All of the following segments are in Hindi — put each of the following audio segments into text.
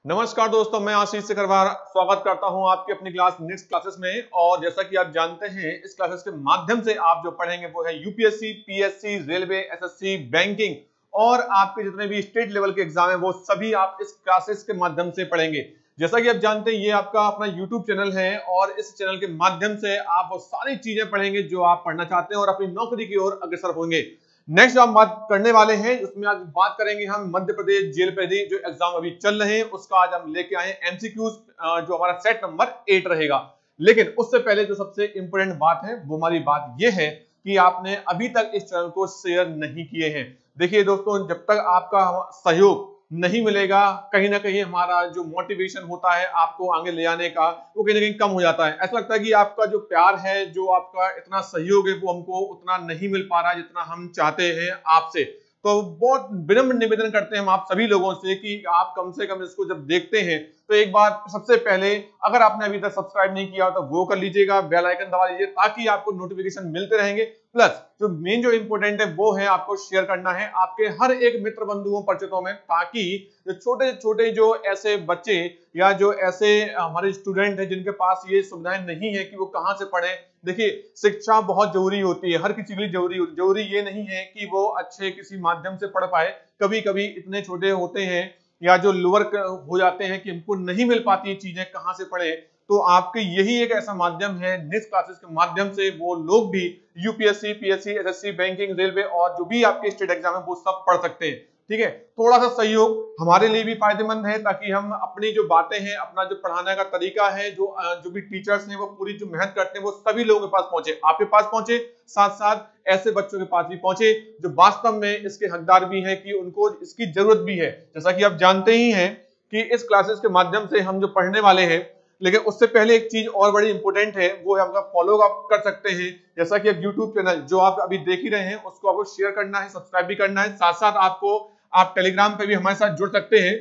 नमस्कार दोस्तों, मैं आशीष सिकरवार स्वागत करता हूं आपकी अपनी क्लास नेक्स्ट क्लासेस में। और जैसा कि आप जानते हैं, इस क्लासेस के माध्यम से आप जो पढ़ेंगे वो है UPSC, PSC, railway, SSC, banking और आपके जितने भी स्टेट लेवल के एग्जाम है वो सभी आप इस क्लासेस के माध्यम से पढ़ेंगे। जैसा कि आप जानते हैं, ये आपका अपना यूट्यूब चैनल है और इस चैनल के माध्यम से आप वो सारी चीजें पढ़ेंगे जो आप पढ़ना चाहते हैं और अपनी नौकरी की ओर अग्रसर होंगे। नेक्स्ट हम बात करने वाले हैं, उसमें आज बात करेंगे हम मध्य प्रदेश जेल पैदी जो एग्जाम अभी चल रहे हैं उसका आज हम लेके आए एमसीक्यूज, जो हमारा सेट नंबर 8 रहेगा। लेकिन उससे पहले जो सबसे इंपॉर्टेंट बात है वो हमारी बात ये है कि आपने अभी तक इस चैनल को शेयर नहीं किए हैं। देखिए दोस्तों, जब तक आपका सहयोग नहीं मिलेगा, कहीं ना कहीं हमारा जो मोटिवेशन होता है आपको आगे ले आने का वो कहीं ना कहीं कम हो जाता है। ऐसा लगता है कि आपका जो प्यार है, जो आपका इतना सहयोग है वो हमको उतना नहीं मिल पा रहा जितना हम चाहते हैं आपसे। तो बहुत विनम्र निवेदन करते हैं हम आप सभी लोगों से कि आप कम से कम इसको जब देखते हैं तो एक बार सबसे पहले अगर आपने अभी तक सब्सक्राइब नहीं किया हो तो वो कर लीजिएगा, बेल आइकन दबा लीजिए ताकि आपको नोटिफिकेशन मिलते रहेंगे। प्लस जो मेन जो इंपॉर्टेंट है वो है आपको शेयर करना है आपके हर एक मित्र बंधुओं परिचितों में, ताकि जो छोटे छोटे जो ऐसे बच्चे या जो ऐसे हमारे स्टूडेंट हैं जिनके पास ये सुविधाएं नहीं है कि वो कहां से पढ़ें। देखिए, शिक्षा बहुत जरूरी होती है, हर किसी के लिए जरूरी ये नहीं है कि वो अच्छे किसी माध्यम से पढ़ पाए। कभी कभी इतने छोटे होते हैं या जो लोअर हो जाते हैं कि हमको नहीं मिल पाती चीजें, कहां से पढ़े। तो आपके यही एक ऐसा माध्यम है, नेक्स्ट क्लासेस के माध्यम से वो लोग भी UPSC, PSC, SSC, banking, railway और जो भी आपके स्टेट एग्जाम है वो सब पढ़ सकते हैं। ठीक है, थोड़ा सा सहयोग हमारे लिए भी फायदेमंद है ताकि हम अपनी जो बातें हैं, अपना जो पढ़ाने का तरीका है, जो भी टीचर्स हैं वो पूरी जो मेहनत करते हैं वो सभी लोगों के पास पहुंचे, आपके पास पहुंचे, साथ साथ ऐसे बच्चों के पास भी पहुंचे जो वास्तव में इसके हकदार भी है कि उनको इसकी जरूरत भी है। जैसा कि आप जानते ही हैं कि इस क्लासेस के माध्यम से हम जो पढ़ने वाले हैं, लेकिन उससे पहले एक चीज और बड़ी इंपॉर्टेंट है, वो है आपका फॉलो आप कर सकते हैं। जैसा कि आप यूट्यूब चैनल जो आप अभी देख ही रहे हैं उसको आपको शेयर करना है, सब्सक्राइब भी करना है, साथ साथ आपको आप टेलीग्राम पे भी हमारे साथ जुड़ सकते हैं।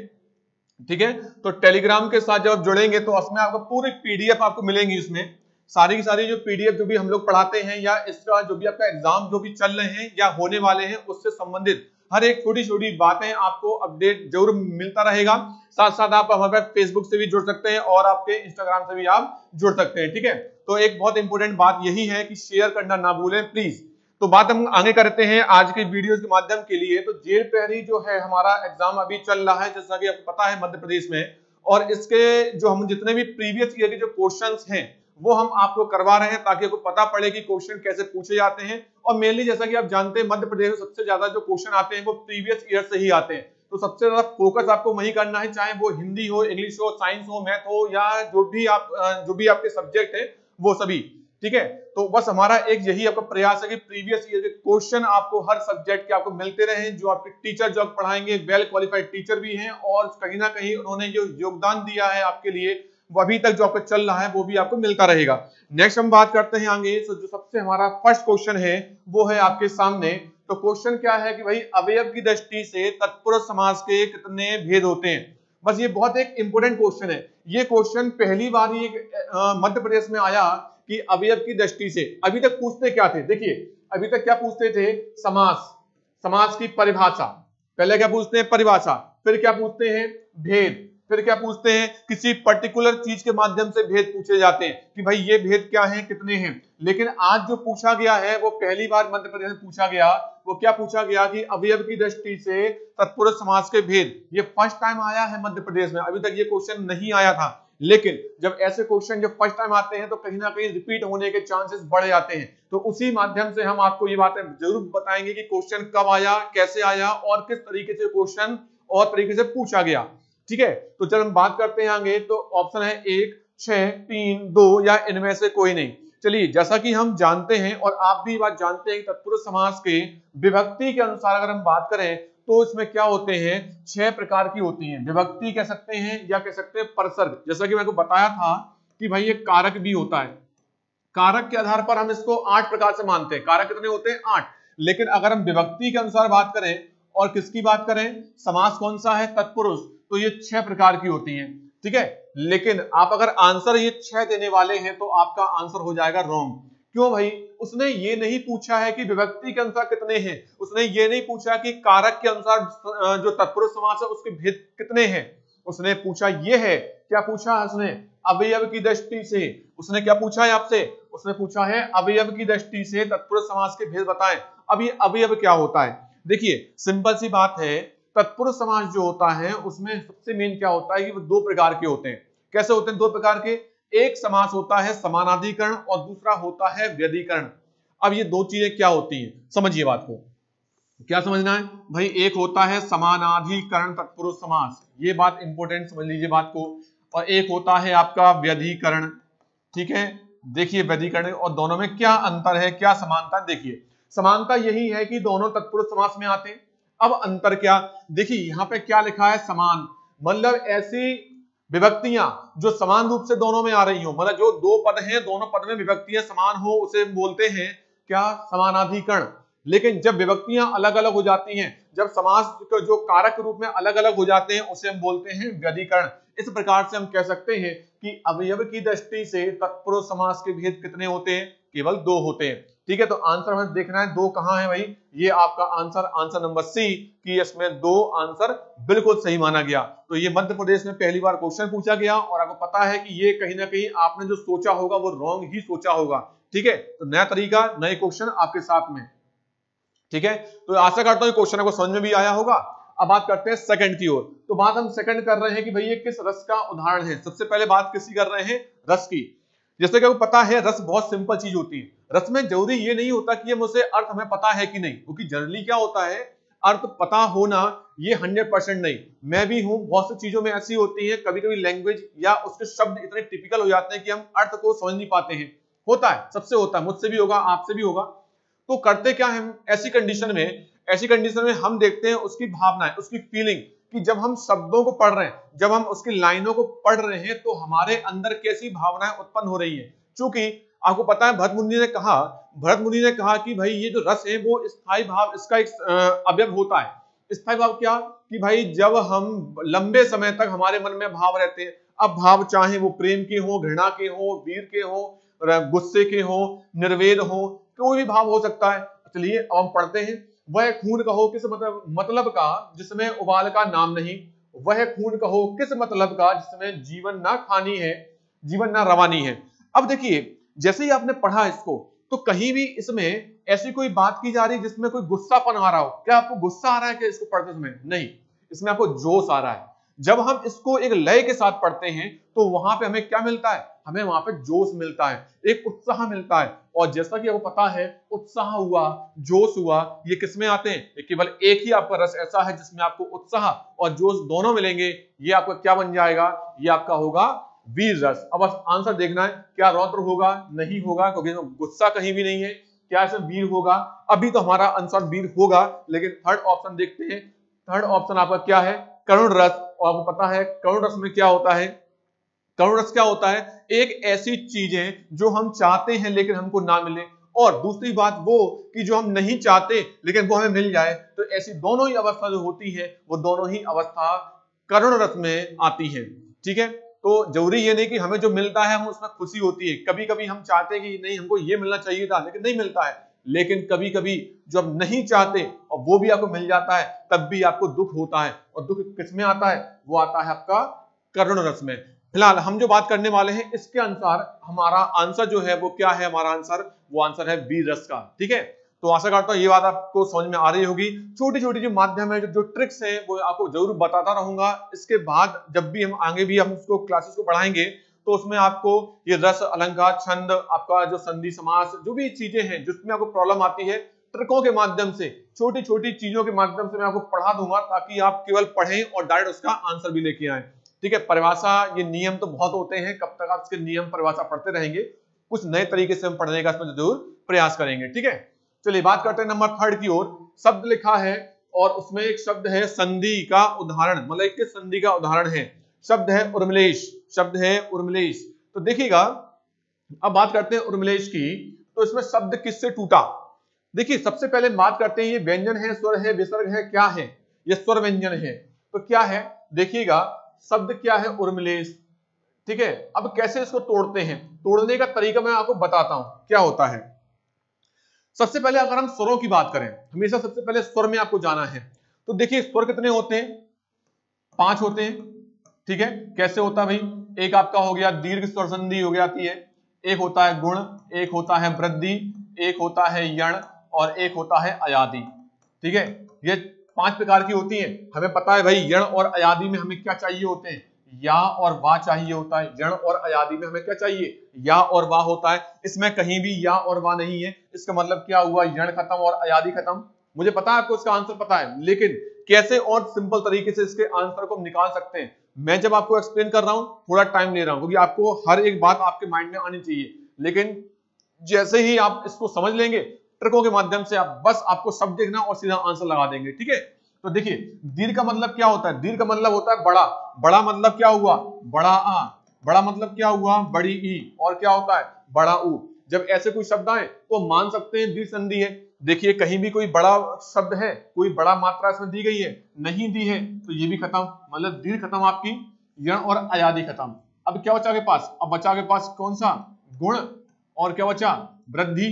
ठीक है, तो टेलीग्राम के साथ जब आप जुड़ेंगे तो उसमें आपको पूरी पीडीएफ आपको मिलेंगी, उसमें सारी की सारी जो पीडीएफ जो भी हम लोग पढ़ाते हैं या इसका जो भी आपका एग्जाम जो भी चल रहे हैं या होने वाले हैं उससे संबंधित हर एक छोटी छोटी बातें आपको अपडेट जरूर मिलता रहेगा। साथ साथ आप हमारे फेसबुक से भी जुड़ सकते हैं और आपके इंस्टाग्राम से भी आप जुड़ सकते हैं। ठीक है, तो एक बहुत इंपॉर्टेंट बात यही है कि शेयर करना ना भूलें प्लीज। तो बात हम आगे करते हैं आज के वीडियो के माध्यम के लिए। तो जेल प्रहरी जो है हमारा एग्जाम अभी चल रहा है, जैसा कि आपको पता है, मध्य प्रदेश में। और इसके जो हम जितने भी प्रीवियस ईयर के जो क्वेश्चंस हैं वो हम आपको करवा रहे हैं ताकि आपको पता पड़े कि क्वेश्चन कैसे पूछे जाते हैं। और मेनली जैसा कि आप जानते हैं, मध्य प्रदेश में सबसे ज्यादा जो क्वेश्चन आते हैं वो प्रीवियस ईयर से ही आते हैं। तो सबसे ज्यादा फोकस आपको वही करना है, चाहे वो हिंदी हो, इंग्लिश हो, साइंस हो, मैथ हो या जो भी आपके सब्जेक्ट है वो सभी। ठीक है, तो बस हमारा एक यही आपका प्रयास है कि प्रीवियस ईयर के क्वेश्चन आपको हर सब्जेक्ट के आपको मिलते रहे। जो आपके टीचर जो पढ़ाएंगे वेल क्वालिफाइड टीचर भी हैं और कहीं ना कहीं उन्होंने जो योगदान दिया है आपके लिए वो अभी तक जो आपका चल रहा है वो भी आपको मिलता रहेगा। नेक्स्ट हम बात करते हैं आगे। तो जो सबसे हमारा फर्स्ट क्वेश्चन है वो है आपके सामने। तो क्वेश्चन क्या है कि भाई अवयव की दृष्टि से तत्पुरुष समास के कितने भेद होते हैं। बस ये बहुत एक इंपोर्टेंट क्वेश्चन है। ये क्वेश्चन पहली बार ही मध्य प्रदेश में आया कि अवयव की दृष्टि से। अभी तक पूछते क्या थे, देखिए अभी तक क्या पूछते थे, समास, समास की परिभाषा। पहले क्या पूछते हैं, परिभाषा, फिर क्या पूछते हैं, भेद, फिर क्या पूछते हैं, किसी पर्टिकुलर चीज के माध्यम से भेद पूछे जाते हैं कि भाई ये भेद क्या है, कितने हैं। लेकिन आज जो पूछा गया है वो पहली बार मध्य प्रदेश में पूछा गया। वो क्या पूछा गया कि अवयव की दृष्टि से तत्पुरुष समास के भेद। ये फर्स्ट टाइम आया है मध्य प्रदेश में, अभी तक ये क्वेश्चन नहीं आया था। लेकिन जब ऐसे क्वेश्चन जब फर्स्ट टाइम आते हैं तो कहीं ना कहीं रिपीट होने के चांसेस बढ़ जाते हैं। तो उसी माध्यम से हम आपको ये बातें जरूर बताएंगे कि क्वेश्चन कब आया, कैसे आया और किस तरीके से क्वेश्चन और तरीके से पूछा गया। ठीक है, तो जब हम बात करते हैं आगे तो ऑप्शन है 1, 6, 3, 2 या इनमें से कोई नहीं। चलिए, जैसा कि हम जानते हैं और आप भी बात जानते हैं कि तत्पुरुष समास के विभक्ति के अनुसार अगर हम बात करें तो इसमें क्या होते हैं, 6 प्रकार की होती हैं। विभक्ति कह सकते हैं या कह सकते हैं परसर्ग। जैसा कि मैंने को बताया था कि भाई ये कारक भी होता है। कारक के आधार पर हम इसको 8 प्रकार से मानते हैं। कारक कितने होते हैं, 8। लेकिन अगर हम विभक्ति के अनुसार बात करें और किसकी बात करें, समास कौन सा है, तत्पुरुष, तो ये 6 प्रकार की होती हैं। ठीक है, लेकिन आप अगर आंसर ये 6 देने वाले हैं तो आपका आंसर हो जाएगा रॉन्ग। क्यों भाई, उसने ये नहीं पूछा है कि विभक्ति के अनुसार कितने हैं, उसने ये नहीं पूछा कि कारक के अनुसार जो तत्पुरुष समास है उसके भेद कितने हैं। उसने पूछा ये है, क्या पूछा है उसने, अवयव की दृष्टि से। उसने क्या पूछा है आपसे, उसने पूछा है अवयव की दृष्टि से तत्पुरुष समास के भेद बताएं। अब ये अवयव क्या होता है, देखिए सिंपल सी बात है, तत्पुरुष समास जो होता है उसमें सबसे मेन क्या होता है कि वो दो प्रकार के होते हैं। कैसे होते हैं दो प्रकार के, एक समास होता है समानाधिकरण और दूसरा होता है व्यधिकरण। अब ये दो चीजें क्या होती हैं, समझिए बात को, क्या समझना है भाई, एक होता है समानाधिकरण तत्पुरुष समास, ये बात इंपॉर्टेंट समझ लीजिए बात को, और एक होता है आपका व्यधिकरण। ठीक है, देखिए व्यधिकरण और दोनों में क्या अंतर है, क्या समानता, देखिए समानता यही है कि दोनों तत्पुरुष समास में आते हैं। अब अंतर क्या, देखिए यहां पे क्या लिखा है समान, मतलब ऐसी विभक्तियां जो समान रूप से दोनों में आ रही हो, मतलब जो दो पद हैं दोनों पद में विभक्तियां समान हो उसे बोलते हैं क्या, समानाधिकरण। लेकिन जब विभक्तियां अलग अलग हो जाती हैं, जब समास जो कारक रूप में अलग अलग हो जाते हैं उसे हम बोलते हैं व्यधिकरण। इस प्रकार से हम कह सकते हैं कि अवयव की दृष्टि से तत्पुरुष समास के भेद कितने होते हैं, केवल दो होते हैं। ठीक है, तो आंसर हमें देखना है दो कहां है भाई, ये आपका आंसर नंबर सी कि इसमें दो आंसर बिल्कुल सही माना गया। तो ये मध्य प्रदेश में पहली बार क्वेश्चन पूछा गया और आपको पता है कि ये कहीं ना कहीं आपने जो सोचा होगा वो रॉन्ग ही सोचा होगा। ठीक है, तो नया तरीका नए क्वेश्चन आपके साथ में। ठीक है, तो आशा करता हूं क्वेश्चन आपको समझ में भी आया होगा। अब बात करते हैं सेकंड की ओर, तो बात हम सेकंड कर रहे हैं कि भाई ये किस रस का उदाहरण है। सबसे पहले बात किसकी कर रहे हैं, रस की। जैसे कि आपको पता है रस बहुत सिंपल चीज होती है, रस में जरूरी ये नहीं होता कि हम उसे अर्थ हमें पता है कि नहीं, क्योंकि जनरली क्या होता है अर्थ पता होना ये 100% नहीं, मैं भी हूं, बहुत सी चीजों में ऐसी होती है कभी कभी लैंग्वेज या उसके शब्द इतने टिपिकल हो जाते हैं कि हम अर्थ को समझ नहीं पाते हैं, होता है, सबसे होता है, मुझसे भी होगा, आपसे भी होगा। तो करते क्या है ऐसी कंडीशन में हम देखते हैं उसकी भावनाएं, उसकी फीलिंग, कि जब हम शब्दों को पढ़ रहे हैं, जब हम उसकी लाइनों को पढ़ रहे हैं तो हमारे अंदर कैसी भावनाएं उत्पन्न हो रही हैं। चूंकि आपको पता है भरत मुनि ने कहा कि भाई ये जो रस है वो स्थायी भाव इसका एक अवयव होता है। स्थायी भाव क्या, कि भाई जब हम लंबे समय तक हमारे मन में भाव रहते हैं, अब भाव चाहे वो प्रेम के हो, घृणा के हो, वीर के हो, गुस्से के हो, निर्वेद हो, कोई भी भाव हो सकता है। चलिए अब हम पढ़ते हैं, वह खून कहो किस मतलब का जिसमें उबाल का नाम नहीं, वह खून कहो किस मतलब का जिसमें जीवन ना खानी है, जीवन ना रवानी है। अब देखिए जैसे ही आपने पढ़ा इसको तो कहीं भी इसमें ऐसी कोई बात की जा रही जिसमें कोई गुस्सापन आ रहा हो, क्या आपको गुस्सा आ रहा है क्या इसको पढ़ते समय, नहीं, इसमें आपको जोश आ रहा है। जब हम इसको एक लय के साथ पढ़ते हैं तो वहां पे हमें क्या मिलता है, हमें वहां पे जोश मिलता है, एक उत्साह मिलता है। और जैसा कि आपको पता है उत्साह हुआ, जोश हुआ, ये किसमें आते हैं, ये केवल एक ही आपका रस ऐसा है जिसमें आपको उत्साह और जोश दोनों मिलेंगे, ये आपका क्या बन जाएगा, ये आपका होगा वीर रस। अब बस आंसर देखना है, क्या रौद्र होगा, नहीं होगा, क्योंकि गुस्सा कहीं भी नहीं है, क्या इसमें वीर होगा, अभी तो हमारा आंसर वीर होगा। लेकिन थर्ड ऑप्शन देखते हैं, थर्ड ऑप्शन आपका क्या है, करुण रस। और आपको पता है करुण रस में क्या होता है, करुण रस क्या होता है, एक ऐसी चीजें जो हम चाहते हैं लेकिन हमको ना मिले, और दूसरी बात वो कि जो हम नहीं चाहते लेकिन वो हमें मिल जाए। तो ऐसी दोनों ही अवस्था जो होती है वो दोनों ही अवस्था करुण रस में आती है। ठीक है, तो जरूरी ये नहीं कि हमें जो मिलता है हम उसमें खुशी होती है, कभी कभी हम चाहते हैं कि नहीं हमको ये मिलना चाहिए था लेकिन नहीं मिलता है, लेकिन कभी कभी जो आप नहीं चाहते और वो भी आपको मिल जाता है तब भी आपको दुख होता है, और दुख किसमें आता है, वो आता है आपका करुण रस में। फिलहाल हम जो बात करने वाले हैं इसके अनुसार हमारा आंसर जो है वो क्या है, हमारा आंसर वो आंसर है वीर रस का। ठीक है, तो आशा करता हूं ये बात आपको समझ में आ रही होगी। छोटी छोटी जो माध्यम है, जो ट्रिक्स है वो आपको जरूर बताता रहूंगा। इसके बाद जब भी हम आगे भी हम उसको क्लासेस को पढ़ाएंगे तो उसमें आपको ये रस, अलंकार, छंद, आपका जो संधि समास, जो भी चीजें हैं जिसमें आपको प्रॉब्लम आती है, ट्रिकों के माध्यम से, छोटी छोटी चीजों के माध्यम से मैं आपको पढ़ा दूंगा, ताकि आप केवल पढ़ें और डायरेक्ट उसका आंसर भी लेके आए। ठीक है, परिभाषा, ये नियम तो बहुत होते हैं, कब तक आप इसके नियम परिभाषा पढ़ते रहेंगे, कुछ नए तरीके से हम पढ़ने का इसमें जरूर प्रयास करेंगे। ठीक है, चलिए बात करते हैं नंबर थर्ड की ओर। शब्द लिखा है और उसमें एक शब्द है संधि का उदाहरण, मतलब एक संधि का उदाहरण है, शब्द है उर्मिलेश, शब्द है उर्मिलेश। तो देखिएगा अब बात करते हैं उर्मिलेश की, तो इसमें शब्द किससे टूटा। देखिए सबसे पहले बात करते हैं ये व्यंजन है, स्वर है, विसर्ग है, क्या है, ये स्वर व्यंजन है। तो क्या है, देखिएगा शब्द क्या है, उर्मिलेश। ठीक है, अब कैसे इसको तोड़ते हैं, तोड़ने का तरीका मैं आपको बताता हूं क्या होता है। सबसे पहले अगर हम स्वरों की बात करें, हमेशा सबसे पहले स्वर में आपको जाना है। तो देखिए स्वर कितने होते हैं, 5 होते हैं। ठीक है, कैसे होता है भाई, एक आपका हो गया दीर्घ स्वर संधि हो जाती है, एक होता है गुण, एक होता है वृद्धि, एक होता है यण और एक होता है अयादि। ठीक है, ये 5 प्रकार की होती है। हमें पता है भाई यण और अयादि में हमें क्या चाहिए होते हैं, या और वाह चाहिए होता है। यण और अयादि में हमें क्या चाहिए, या और वाह होता है। इसमें कहीं भी या और वाह नहीं है, इसका मतलब क्या हुआ, यण खत्म और अयादि खत्म। मुझे पता है आपको इसका आंसर पता है, लेकिन कैसे और सिंपल तरीके से इसके आंसर को निकाल सकते हैं, मैं जब आपको एक्सप्लेन कर रहा हूं थोड़ा टाइम ले रहा हूं, क्योंकि आपको हर एक बात आपके माइंड में आनी चाहिए। लेकिन जैसे ही आप इसको समझ लेंगे ट्रिकों के माध्यम से, आप बस आपको शब्द देखना और सीधा आंसर लगा देंगे। ठीक है, तो देखिए दीर्घ का मतलब क्या होता है, दीर्घ का मतलब होता है बड़ा। बड़ा मतलब क्या हुआ, बड़ा आ। बड़ा मतलब क्या हुआ, बड़ी ई। और क्या होता है, बड़ा ऊ। जब ऐसे कोई शब्द आए तो मान सकते हैं दीर्घ संधि है। देखिए कहीं भी कोई बड़ा शब्द है, कोई बड़ा मात्रा इसमें दी गई है, नहीं दी है, तो ये भी खत्म, मतलब दीर्घ खत्म आपकी, यण और अयादि खत्म। अब क्या बचा आपके पास, अब बचा आपके पास कौन सा, गुण, और क्या बचा, वृद्धि।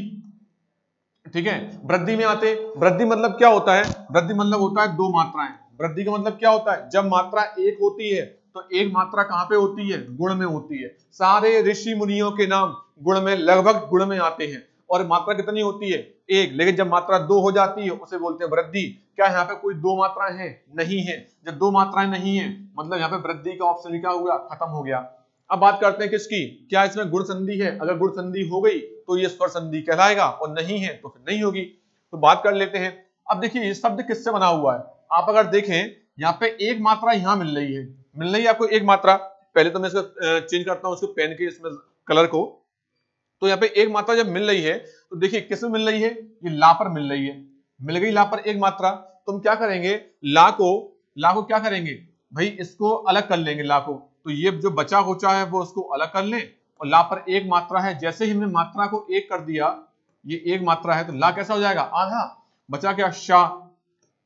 ठीक है, वृद्धि में आते, वृद्धि मतलब क्या होता है, वृद्धि मतलब होता है 2 मात्राएं। वृद्धि का मतलब क्या होता है, जब मात्रा एक होती है तो एक मात्रा कहां पे होती है, गुण में होती है। सारे ऋषि मुनियों के नाम गुण में, लगभग गुण में आते हैं। और मात्रा कितनी होती है, एक। लेकिन जब मात्रा 2 हो जाती है उसे बोलते हैं वृद्धि। क्या यहाँ पे कोई 2 मात्राएं हैं, नहीं है। जब 2 मात्राएं नहीं है मतलब यहाँ पे वृद्धि का ऑप्शन क्या हुआ, खत्म हो गया। अब बात करते हैं किसकी, क्या इसमें गुण संधि है, अगर गुण संधि हो गई तो ये स्वर संधि कहलाएगा, और नहीं है तो फिर नहीं होगी। तो बात कर लेते हैं। अब देखिए ये शब्द किससे बना हुआ है, आप अगर देखें यहाँ पे एक मात्रा यहाँ मिल रही है, मिल रही है आपको एक मात्रा। पहले तो मैं इसको चेंज करता हूँ, इसको पेन के इसमें कलर को। तो यहाँ पे एक मात्रा जब मिल रही है तो देखिए किस में मिल रही है, ये ला पर मिल रही है। मिल गई ला पर एक मात्रा, तो हम क्या करेंगे, ला को क्या करेंगे भाई, इसको अलग कर लेंगे ला को। तो ये जो बचा कुचा है वो उसको अलग कर लें, और ला पर एक मात्रा है, जैसे ही हमने मात्रा को एक कर दिया, ये एक मात्रा है, तो ला कैसा हो जाएगा, आधा। बचा क्या, शा।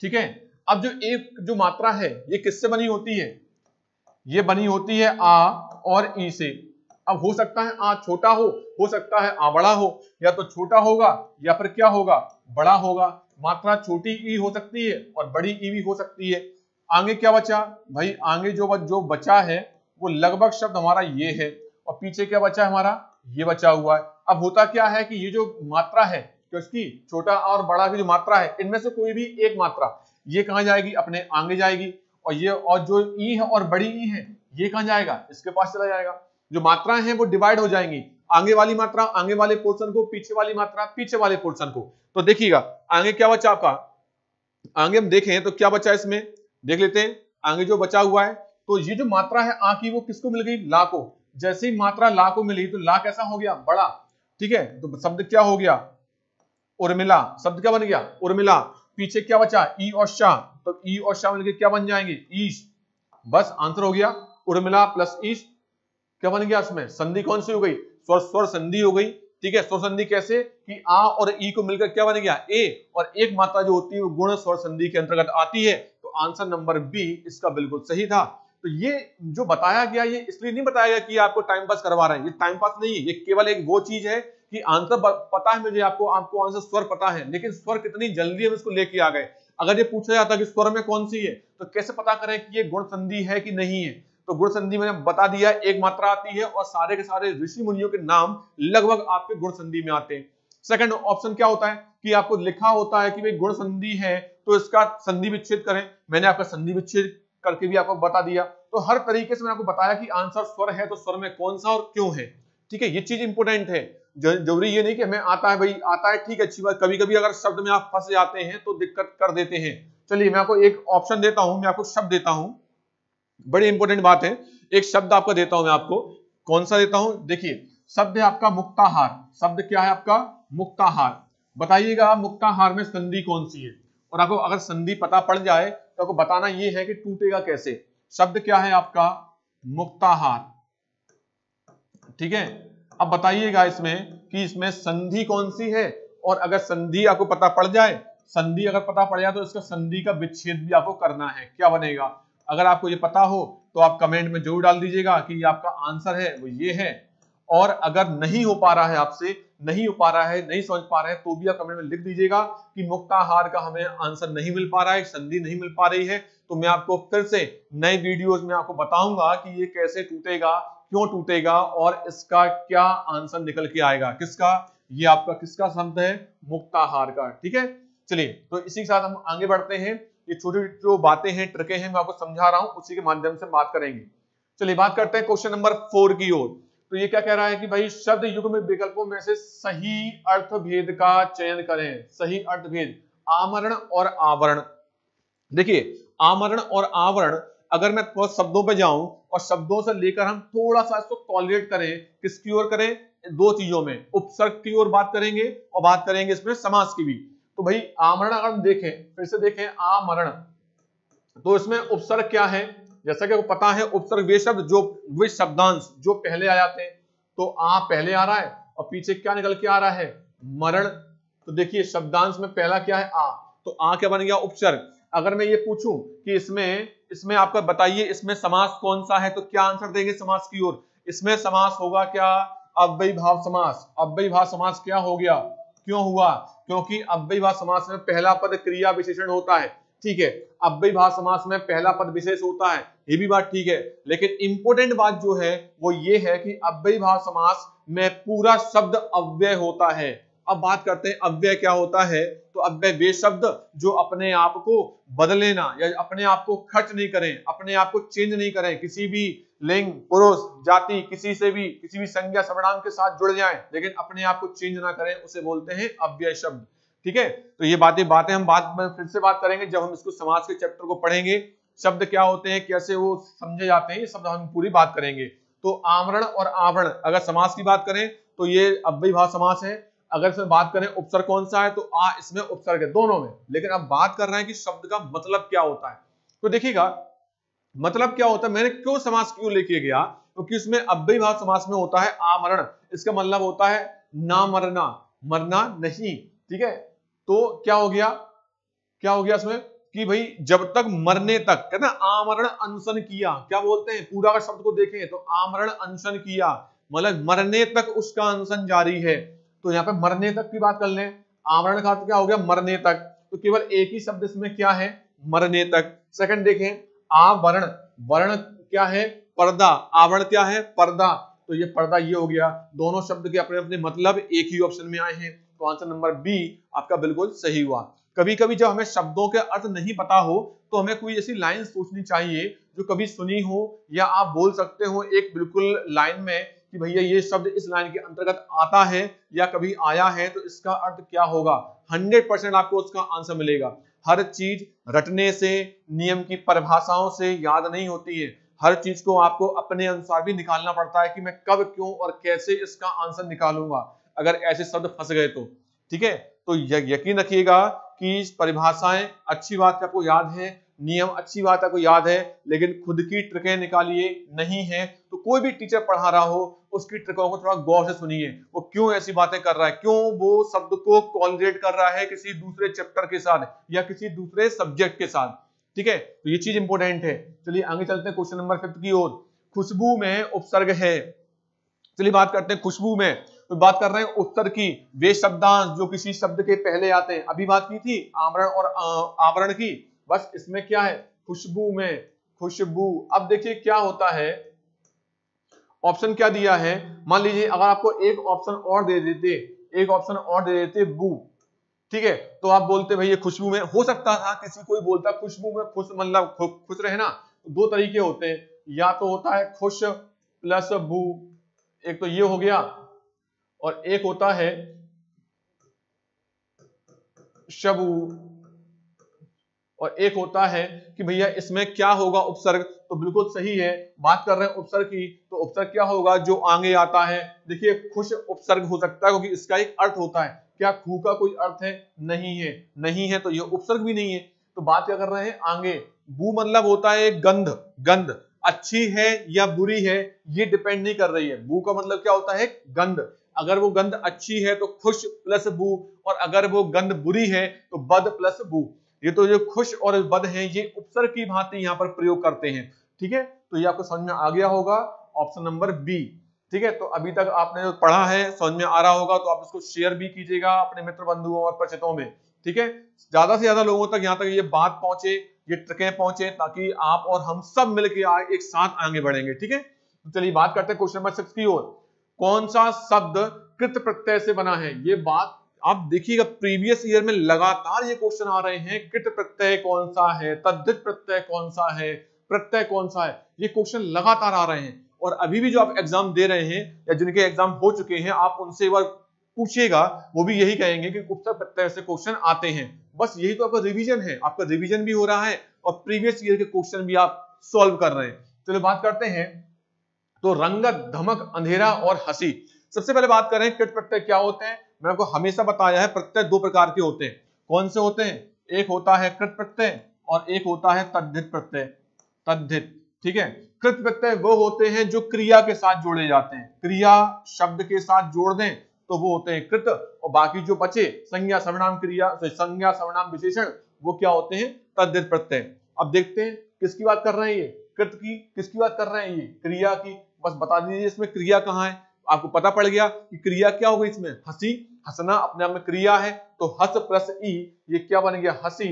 ठीक है, अब जो एक जो मात्रा है ये किससे बनी होती है, ये बनी होती है आ और ई से। अब हो सकता है आ छोटा हो सकता है आ बड़ा हो, या तो छोटा होगा या फिर क्या होगा, बड़ा होगा। मात्रा छोटी ई हो सकती है और बड़ी ई भी हो सकती है। आगे क्या बचा भाई, आगे जो बचा है वो लगभग शब्द हमारा ये है, और पीछे क्या बचा है हमारा, ये बचा हुआ है। अब होता क्या है कि ये जो मात्रा है, तो इसकी छोटा और बड़ा की जो मात्रा है, इनमें से कोई भी एक मात्रा ये कहां जाएगी, अपने आगे जाएगी, और ये और जो ई है और बड़ी ई है ये कहां जाएगा, इसके पास चला जाएगा। जो मात्राएं हैं वो डिवाइड हो जाएंगी, आगे वाली मात्रा आगे वाले पोर्शन को, पीछे वाली मात्रा पीछे वाले पोर्शन को। तो देखिएगा आगे क्या बचा आपका, आगे हम देखें तो क्या बचा इसमें, देख लेते हैं आगे जो बचा हुआ है। तो ये जो मात्रा है आ की वो किसको मिल गई, ला को। जैसे ही मात्रा ला को मिली तो ला कैसा हो गया, बड़ा। ठीक है, तो शब्द क्या हो गया, उर्मिला। शब्द क्या बन गया, उर्मिला। पीछे क्या बचा, ई और शाह, तो ई और शाह मिलकर क्या बन जाएंगे, ईश। बस आंसर हो गया, उर्मिला प्लस ईश। क्या बन गया इसमें, संधि कौन सी हो गई, स्वर संधि हो गई। ठीक है, स्वर संधि कैसे कि आ और ई को मिलकर क्या बन गया, ए, और एक मात्रा जो होती है वो गुण स्वर संधि के अंतर्गत आती है। तो आंसर नंबर बी इसका बिल्कुल सही था। तो ये जो बताया गया, ये इसलिए नहीं बताया गया कि आपको टाइम पास करवा रहे हैं, ये टाइम पास नहीं है, ये केवल एक वो चीज है कि आंसर पता है मुझे, आपको आंसर स्वर पता है, लेकिन स्वर कितनी जल्दी हम इसको लेके आ गए। अगर ये पूछा जाता कि स्वर में कौन सी है, तो कैसे पता करें कि ये गुण संधि है कि नहीं है। तो गुण संधि मैंने बता दिया, एक मात्रा आती है और सारे के सारे ऋषि मुनियों के नाम लगभग आपके गुण संधि में आते हैं। सेकंड ऑप्शन क्या होता है कि आपको लिखा होता है कि भाई गुण संधि है तो इसका संधि विच्छेद करें, मैंने आपका संधि विच्छेद करके भी आपको बता दिया। तो हर तरीके से मैंने आपको बताया कि आंसर स्वर है तो स्वर में कौन सा और क्यों है। ठीक है, ये चीज इंपोर्टेंट है, जरूरी ये नहीं कि हमें आता है भाई, आता है ठीक है अच्छी बात, कभी कभी अगर शब्द में आप फंस जाते हैं तो दिक्कत कर देते हैं। चलिए मैं आपको एक ऑप्शन देता हूं, मैं आपको शब्द देता हूं, बड़ी इंपॉर्टेंट बात है। एक शब्द आपका देता हूं मैं आपको, कौन सा देता हूं, देखिए शब्द है आपका मुक्ताहार। शब्द क्या है आपका, मुक्ताहार। बताइएगा मुक्ताहार में संधि कौन सी है, और आपको अगर संधि पता पड़ जाए तो आपको बताना ये है कि टूटेगा कैसे। शब्द क्या है आपका, मुक्ताहार। ठीक है, अब बताइएगा इसमें कि इसमें संधि कौन सी है, और अगर संधि आपको पता पड़ जाए, संधि अगर पता पड़ जाए तो इसका संधि का विच्छेद भी आपको करना है, क्या बनेगा। अगर आपको ये पता हो तो आप कमेंट में जरूर डाल दीजिएगा कि ये आपका आंसर है वो ये है। और अगर नहीं हो पा रहा है आपसे, नहीं हो पा रहा है, नहीं समझ पा रहे हैं, तो भी आप कमेंट में लिख दीजिएगा कि मुक्ताहार का हमें आंसर नहीं मिल पा रहा है, संधि नहीं मिल पा रही है, तो मैं आपको फिर से नए वीडियोस में आपको बताऊंगा कि ये कैसे टूटेगा, क्यों टूटेगा और इसका क्या आंसर निकल के आएगा। किसका? ये आपका किसका शब्द है? मुक्ताहार का। ठीक है, चलिए तो इसी के साथ हम आगे बढ़ते हैं। ये छोटी जो बातें हैं, ट्रिकें हैं, मैं आपको समझा रहा हूं, उसी के माध्यम से बात करेंगे। चलिए बात करते हैं क्वेश्चन नंबर 4 की ओर। तो ये क्या कह रहा है कि भाई शब्द युग्म विकल्पों में से सही अर्थभेद का चयन करें। सही अर्थभेद, आमरण और आवरण। देखिए आमरण और आवरण, अगर मैं शब्दों पे जाऊं और शब्दों से लेकर हम थोड़ा सा इसको कॉलिएट करें, किसकी ओर करें? दो चीजों में, उपसर्ग की ओर बात करेंगे और बात करेंगे इसमें समास की भी। तो भाई आमरण अगर हम देखें, फिर से देखें आमरण, तो इसमें उपसर्ग क्या है? जैसा कि आपको पता है उपसर्ग वे शब्द जो, वे शब्दांश जो पहले आ जाते हैं। तो आ पहले आ रहा है और पीछे क्या निकल के आ रहा है? मरण। तो देखिए शब्दांश में पहला क्या है? आ। तो आ क्या बन गया? उपसर्ग। अगर मैं ये पूछूं कि इसमें आपका बताइए इसमें समास कौन सा है, तो क्या आंसर देंगे समास की ओर? इसमें समास होगा क्या? अव्ययीभाव समास। अव्ययीभाव समास क्या हो गया? क्यों हुआ? क्योंकि अव्ययीभाव समास में पहला पद क्रिया विशेषण होता है। ठीक है, अव्ययीभाव समास में पहला पद विशेष होता है, ये भी बात ठीक है। लेकिन इंपॉर्टेंट बात जो है वो ये है कि अव्ययीभाव समास में पूरा शब्द अव्यय होता है। अब बात करते हैं अव्यय क्या होता है। तो अव्यय वे शब्द जो अपने आप को बदले ना, या अपने आप को खर्च नहीं करें, अपने आप को चेंज नहीं करें, किसी भी लिंग, पुरुष, जाति, किसी से भी, किसी भी संज्ञा सर्वनाम के साथ जुड़ जाएं लेकिन अपने आप को चेंज ना करें, उसे बोलते हैं अव्यय शब्द। ठीक है, तो ये बातें हम बात में फिर से बात करेंगे जब हम इसको समास के चैप्टर को पढ़ेंगे। शब्द क्या होते हैं, कैसे वो समझे जाते हैं, ये शब्द हम पूरी बात करेंगे। तो आमरण और आवरण, अगर समास की बात करें तो ये अव्ययीभाव समास है। अगर इसमें बात करें उपसर्ग कौन सा है, तो आ इसमें उपसर्ग है दोनों में। लेकिन अब बात कर रहे हैं कि शब्द का मतलब क्या होता है। तो देखिएगा मतलब क्या होता है, मैंने क्यों समास क्यों लेके गया, क्योंकि उसमें अव्ययीभाव समास में होता है आमरण। इसका मतलब होता है ना मरना, मरना नहीं। ठीक है, तो क्या हो गया इसमें कि भाई जब तक मरने तक, कहते हैं आमरण अनशन किया, क्या बोलते हैं, पूरा अगर शब्द को देखें तो आमरण अनशन किया मतलब मरने तक उसका अनशन जारी है। तो यहाँ पे मरने तक की बात कर लें, आमरण का अर्थ क्या हो गया? मरने तक। तो केवल एक ही शब्द इसमें क्या है? मरने तक। सेकंड देखें आवरण, वर्ण क्या है? पर्दा। आवरण क्या है? पर्दा। तो ये पर्दा ये हो गया। दोनों शब्द के अपने अपने मतलब एक ही ऑप्शन में आए हैं, तो आंसर नंबर बी आपका बिल्कुल सही हुआ। कभी कभी जब हमें शब्दों के अर्थ नहीं पता हो तो हमें कोई ऐसी लाइन सोचनी चाहिए जो कभी सुनी हो, या आप बोल सकते हो एक बिल्कुल लाइन में कि भैया ये शब्द इस लाइन के अंतर्गत आता है या कभी आया है, तो इसका अर्थ क्या होगा। 100% आपको उसका आंसर मिलेगा। हर चीज रटने से, नियम की परिभाषाओं से याद नहीं होती है। हर चीज को आपको अपने अनुसार भी निकालना पड़ता है कि मैं कब, क्यों और कैसे इसका आंसर निकालूंगा अगर ऐसे शब्द फंस गए तो। ठीक है, तो यकीन रखिएगा कि परिभाषाएं अच्छी बात है आपको याद है, नियम अच्छी बात है आपको याद है, लेकिन खुद की ट्रिकें निकालिए नहीं है। तो कोई भी टीचर पढ़ा रहा हो उसकी ट्रिकों को थोड़ा गौर से सुनिए, वो क्यों ऐसी बातें कर रहा है, क्यों वो शब्द को कॉलिनेट कर रहा है किसी दूसरे चैप्टर के साथ या किसी दूसरे सब्जेक्ट के साथ। ठीक है, तो ये चीज इंपॉर्टेंट है। चलिए आगे चलते हैं क्वेश्चन नंबर 5 की ओर। खुशबू में उपसर्ग है। चलिए बात करते हैं खुशबू में। तो बात कर रहे हैं उत्तर की, वे शब्दांश जो किसी शब्द के पहले आते हैं। अभी बात की थी आमरण और आवरण की, बस इसमें क्या है? खुशबू में, खुशबू। अब देखिए क्या होता है, ऑप्शन क्या दिया है। मान लीजिए अगर आपको एक ऑप्शन और दे देते बू, ठीक है, तो आप बोलते भैया खुशबू में। हो सकता था किसी कोई बोलता खुशबू में खुश मतलब खुश रहे ना। दो तरीके होते हैं, या तो होता है खुश प्लस बू, एक तो ये हो गया, और एक होता है शबू, और एक होता है कि भैया इसमें क्या होगा उपसर्ग। तो बिल्कुल सही है, बात कर रहे हैं उपसर्ग की, तो उपसर्ग क्या होगा? जो आगे आता है। देखिए खुश उपसर्ग हो सकता है क्योंकि इसका एक अर्थ होता है। क्या खू का कोई अर्थ है? नहीं है, नहीं है, तो ये उपसर्ग भी नहीं है। तो बात क्या कर रहे हैं? आगे। बू मतलब होता है गंध, गंध अच्छी है या बुरी है ये डिपेंड नहीं कर रही है। बू का मतलब क्या होता है? गंध। अगर वो गंध अच्छी है तो खुश प्लस बू, और अगर वो गंध बुरी है तो बद प्लस बू। ये तो जो खुश और बद है ये उपसर्ग की भांति यहाँ पर प्रयोग करते हैं। ठीक है, तो ये आपको समझ में आ गया होगा, ऑप्शन नंबर बी। ठीक है, तो अभी तक आपने जो पढ़ा है समझ में आ रहा होगा, तो आप इसको शेयर भी कीजिएगा अपने मित्र बंधुओं और परिचितों में। ठीक है, ज्यादा से ज्यादा लोगों तक यहाँ तक ये बात पहुंचे, ये ट्रिकें पहुंचे ताकि आप और हम सब मिलकर एक साथ आगे बढ़ेंगे। ठीक है, तो चलिए बात करते हैं क्वेश्चन नंबर 6 की ओर। कौन सा शब्द कृत प्रत्यय से बना है? ये बात आप देखिएगा, प्रीवियस ईयर में लगातार ये क्वेश्चन आ रहे हैं। कृत प्रत्यय कौन सा है, तद्धित प्रत्यय कौन सा है, प्रत्यय कौन सा है, ये क्वेश्चन लगातार आ रहे हैं। और अभी भी जो आप एग्जाम दे रहे हैं या जिनके एग्जाम हो चुके हैं, आप उनसे एक बार पूछिएगा, वो भी यही कहेंगे कि उपसर्ग प्रत्यय से क्वेश्चन आते हैं। बस यही तो आपका रिवीजन है, आपका रिवीजन भी हो रहा है और प्रीवियस ईयर के क्वेश्चन भी आप सॉल्व कर रहे हैं। चलो बात करते हैं, तो रंगत, धमक, अंधेरा और हंसी। सबसे पहले बात करें कृत प्रत्यय क्या होते हैं। मैंने आपको हमेशा बताया है प्रत्यय दो प्रकार के होते हैं। कौन से होते हैं? एक होता है कृत प्रत्यय और एक होता है तद्धित प्रत्यय। तद्धित, ठीक है। कृत प्रत्यय वो होते हैं जो क्रिया के साथ जोड़े जाते हैं, क्रिया शब्द के साथ जोड़ दें तो वो होते हैं कृत, और बाकी जो बचे संज्ञा, सर्वनाम, क्रिया, संज्ञा, सर्वनाम, विशेषण, वो क्या होते हैं? तद्धित प्रत्यय। अब देखते हैं किसकी बात कर रहे हैं, ये कृत की, किसकी बात कर रहे हैं? ये क्रिया की। बस बता दीजिए इसमें क्रिया कहाँ है। आपको पता पड़ गया कि क्रिया क्या होगी इसमें? हंसी, हंसना अपने आप में क्रिया है, तो हस प्लस ई, ये क्या बन गया? हंसी।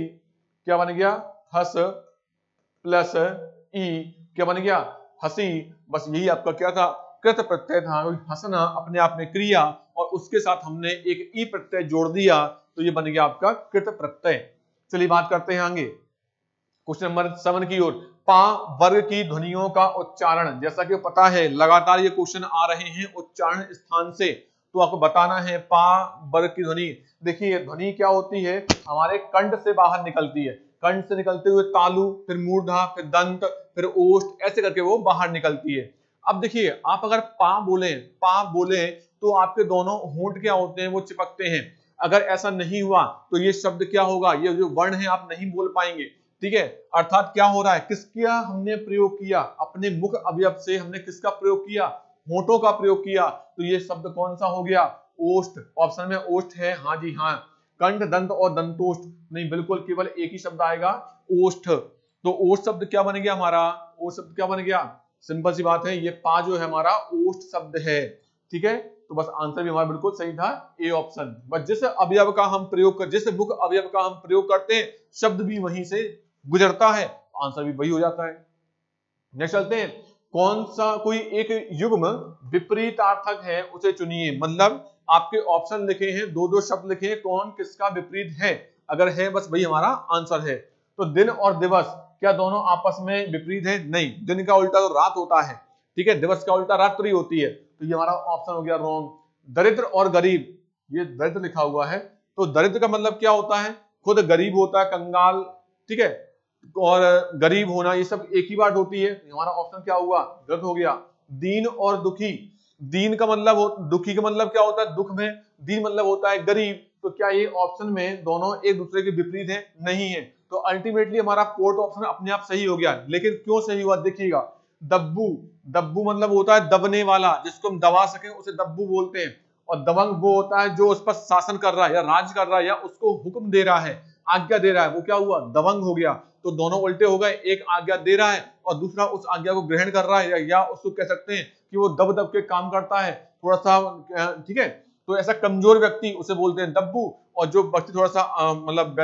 क्या बन गया? हस प्लस ई, क्या बन गया? हंसी। बस यही आपका क्या था? कृत प्रत्यय था। हंसना अपने आप में क्रिया और उसके साथ हमने एक ई प्रत्यय जोड़ दिया, तो ये बन गया आपका कृत प्रत्यय। चलिए बात करते हैं आगे क्वेश्चन नंबर 7 की ओर। पा वर्ग की ध्वनियों का उच्चारण। जैसा कि पता है लगातार ये क्वेश्चन आ रहे हैं उच्चारण स्थान से, तो आपको बताना है पा वर्ग की ध्वनि। देखिए ध्वनि क्या होती है? हमारे कंठ से बाहर निकलती है, कंठ से निकलते हुए तालु, फिर मूर्धा, फिर दंत, फिर ओष्ठ, ऐसे करके वो बाहर निकलती है। अब देखिए आप अगर पा बोले तो आपके दोनों होंठ क्या होते हैं? वो चिपकते हैं। अगर ऐसा नहीं हुआ तो ये शब्द क्या होगा? ये जो वर्ण है आप नहीं बोल पाएंगे। ठीक है, अर्थात क्या हो रहा है? किसका हमने प्रयोग किया? अपने मुख अवयव से हमने किसका प्रयोग किया? होठों का प्रयोग किया। तो ये शब्द कौन सा हो गया? ओष्ठ। ऑप्शन में ओष्ठ है, हाँ जी हाँ। कंठ, दंत और दंतोष्ठ नहीं, बिल्कुल केवल एक ही शब्द आएगा, ओष्ठ। तो ओष्ठ शब्द क्या बन गया हमारा? ओष्ठ शब्द क्या बन गया? सिंपल सी बात है, ये पा जो है हमारा ओष्ठ शब्द है। ठीक है, तो बस आंसर भी हमारा बिल्कुल सही था, ए ऑप्शन। बस जिस अवयव का हम प्रयोग कर, जिस मुख अवयव का हम प्रयोग करते हैं, शब्द भी वहीं से गुजरता है, आंसर भी वही हो जाता है। नेक्स्ट चलते हैं, कौन सा कोई एक युग्म विपरीतार्थक है उसे चुनिए। मतलब आपके ऑप्शन लिखे हैं, दो दो शब्द लिखे हैं, कौन किसका विपरीत है? अगर है बस वही हमारा आंसर है। तो दिन और दिवस क्या दोनों आपस में विपरीत है? नहीं, दिन का उल्टा तो रात होता है, ठीक है, दिवस का उल्टा रात्रि होती है, तो ये हमारा ऑप्शन हो गया रॉन्ग। दरिद्र और गरीब, ये दरिद्र लिखा हुआ है, तो दरिद्र का मतलब क्या होता है? खुद गरीब होता है, कंगाल, ठीक है, और गरीब होना, ये सब एक ही बात होती है। हमारा ऑप्शन क्या हुआ? गलत हो गया। दीन और दुखी, दीन का मतलब दुखी का मतलब क्या होता है? दुख में, दीन मतलब होता है गरीब, तो क्या ये ऑप्शन में दोनों एक दूसरे के विपरीत है? नहीं है। तो अल्टीमेटली हमारा फोर्थ ऑप्शन अपने आप सही हो गया। लेकिन क्यों सही हुआ देखिएगा, दब्बू, दब्बू मतलब होता है दबने वाला, जिसको हम दबा सके उसे दब्बू बोलते हैं। और दबंग वो होता है जो उस पर शासन कर रहा है या राज कर रहा है या उसको हुक्म दे रहा है, आज्ञा दे रहा है, वो क्या हुआ? दबंग हो गया। तो दोनों उल्टे हो गए, एक आज्ञा दे रहा है और दूसरा उस आज्ञा को ग्रहण कर रहा है, या उसको कह सकते हैं कि वो दब दब के काम करता है थोड़ा सा, ठीक है। तो ऐसा कमजोर व्यक्ति उसे बोलते हैं दब्बू, और जो व्यक्ति थोड़ा सा मतलब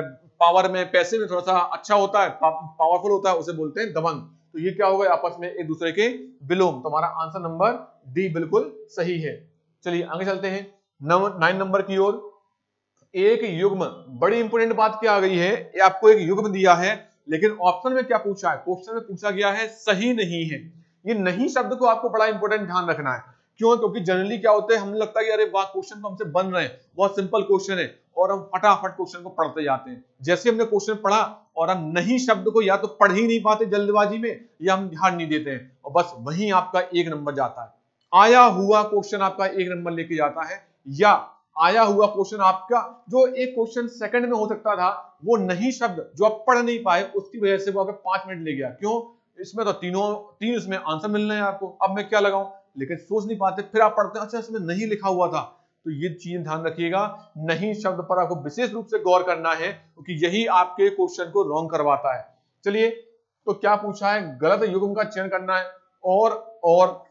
पावर में, पैसे में थोड़ा सा अच्छा होता है, पावरफुल होता है, उसे बोलते हैं दबंग। तो ये क्या होगा? आपस में एक दूसरे के विलोम। तो हमारा आंसर नंबर डी बिल्कुल सही है। चलिए आगे चलते हैं 9 नंबर की ओर। एक युग्म, बड़ी इंपोर्टेंट बात क्या आ गई है, ये आपको एक युग्म दिया है, लेकिन ऑप्शन में क्या पूछा है? क्वेश्चन में पूछा गया है सही नहीं है। ये नहीं शब्द को आपको बड़ा इंपोर्टेंट ध्यान रखना है। क्यों? क्योंकि जनरली क्या होता है, हमें लगता है कि अरे वाह क्वेश्चन तो हमसे बन रहे हैं, बहुत सिंपल क्वेश्चन है, और हम फटाफट क्वेश्चन को पढ़ते जाते हैं। जैसे हमने क्वेश्चन पढ़ा और हम नहीं शब्द को या तो पढ़ ही नहीं पाते जल्दबाजी में, या हम ध्यान नहीं देते हैं, और बस वहीं आपका एक नंबर जाता है। आया हुआ क्वेश्चन आपका एक नंबर लेके जाता है, या आया हुआ क्वेश्चन आपका जो एक क्वेश्चन सेकंड में हो सकता था, वो नहीं शब्द जो आप पढ़ नहीं पाए उसकी वजह से वो आपके 5 मिनट ले गया। क्यों? इसमें तो तीन इसमें आंसर मिलने हैं आपको, अब मैं क्या लगाऊं? लेकिन सोच नहीं पाते, फिर आप पढ़ते हैं अच्छा इसमें नहीं लिखा हुआ था। तो ये चीज ध्यान रखिएगा, नहीं शब्द पर आपको विशेष रूप से गौर करना है, क्योंकि यही आपके क्वेश्चन को रॉन्ग करवाता है। चलिए, तो क्या पूछा है? गलत युग्म का चयन करना है। और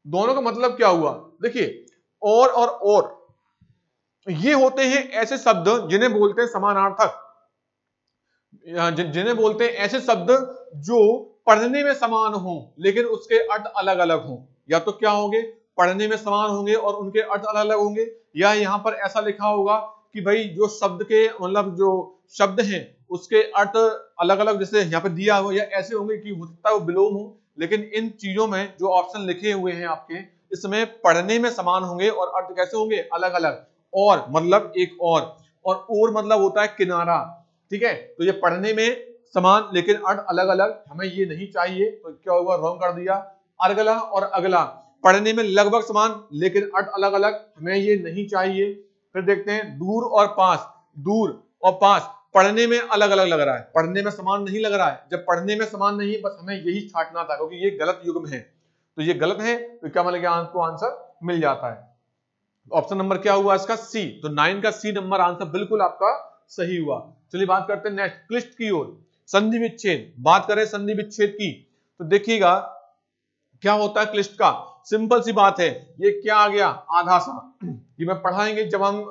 दोनों का मतलब क्या हुआ? देखिए, और ये होते हैं ऐसे शब्द जिन्हें बोलते हैं समानार्थक। जिन्हें बोलते हैं ऐसे शब्द जो पढ़ने में समान हो लेकिन उसके अर्थ अलग अलग हो। या तो क्या होंगे, पढ़ने में समान होंगे और उनके अर्थ अलग अलग होंगे, या यहाँ पर ऐसा लिखा होगा कि भाई जो शब्द के मतलब जो शब्द हैं उसके अर्थ अलग अलग, जैसे यहाँ पे दिया हो, या ऐसे होंगे कि हो सकता है वो विलोम हो। लेकिन इन चीजों में जो ऑप्शन लिखे हुए हैं आपके, इसमें पढ़ने में समान होंगे और अर्थ कैसे होंगे, अलग अलग। और मतलब एक और मतलब होता है किनारा। ठीक है, तो ये पढ़ने में समान लेकिन अर्थ अलग अलग, हमें ये नहीं चाहिए, तो क्या होगा, रॉन्ग कर दिया। अर्गला और अगला, पढ़ने में लगभग समान लेकिन अर्थ अलग अलग, हमें ये नहीं चाहिए। फिर देखते हैं दूर और पास, दूर और पास पढ़ने में अलग अलग लग रहा है, पढ़ने में समान नहीं लग रहा है। जब पढ़ने में समान नहीं है, बस हमें यही छांटना था क्योंकि ये गलत युग्म है, तो ये गलत है, तो क्या मतलब आपको आंसर मिल जाता है। ऑप्शन नंबर क्या हुआ इसका, सी। तो 9 का सी नंबर आंसर बिल्कुल आपका सही हुआ। चलिए बात करते हैं नेक्स्ट, क्लिष्ट की ओर, संधि विच्छेद। बात करें संधि विच्छेद की तो देखिएगा क्या होता है क्लिष्ट का। सिंपल सी बात है, ये क्या आ गया, आधा सा। ये मैं पढ़ाएंगे जब हम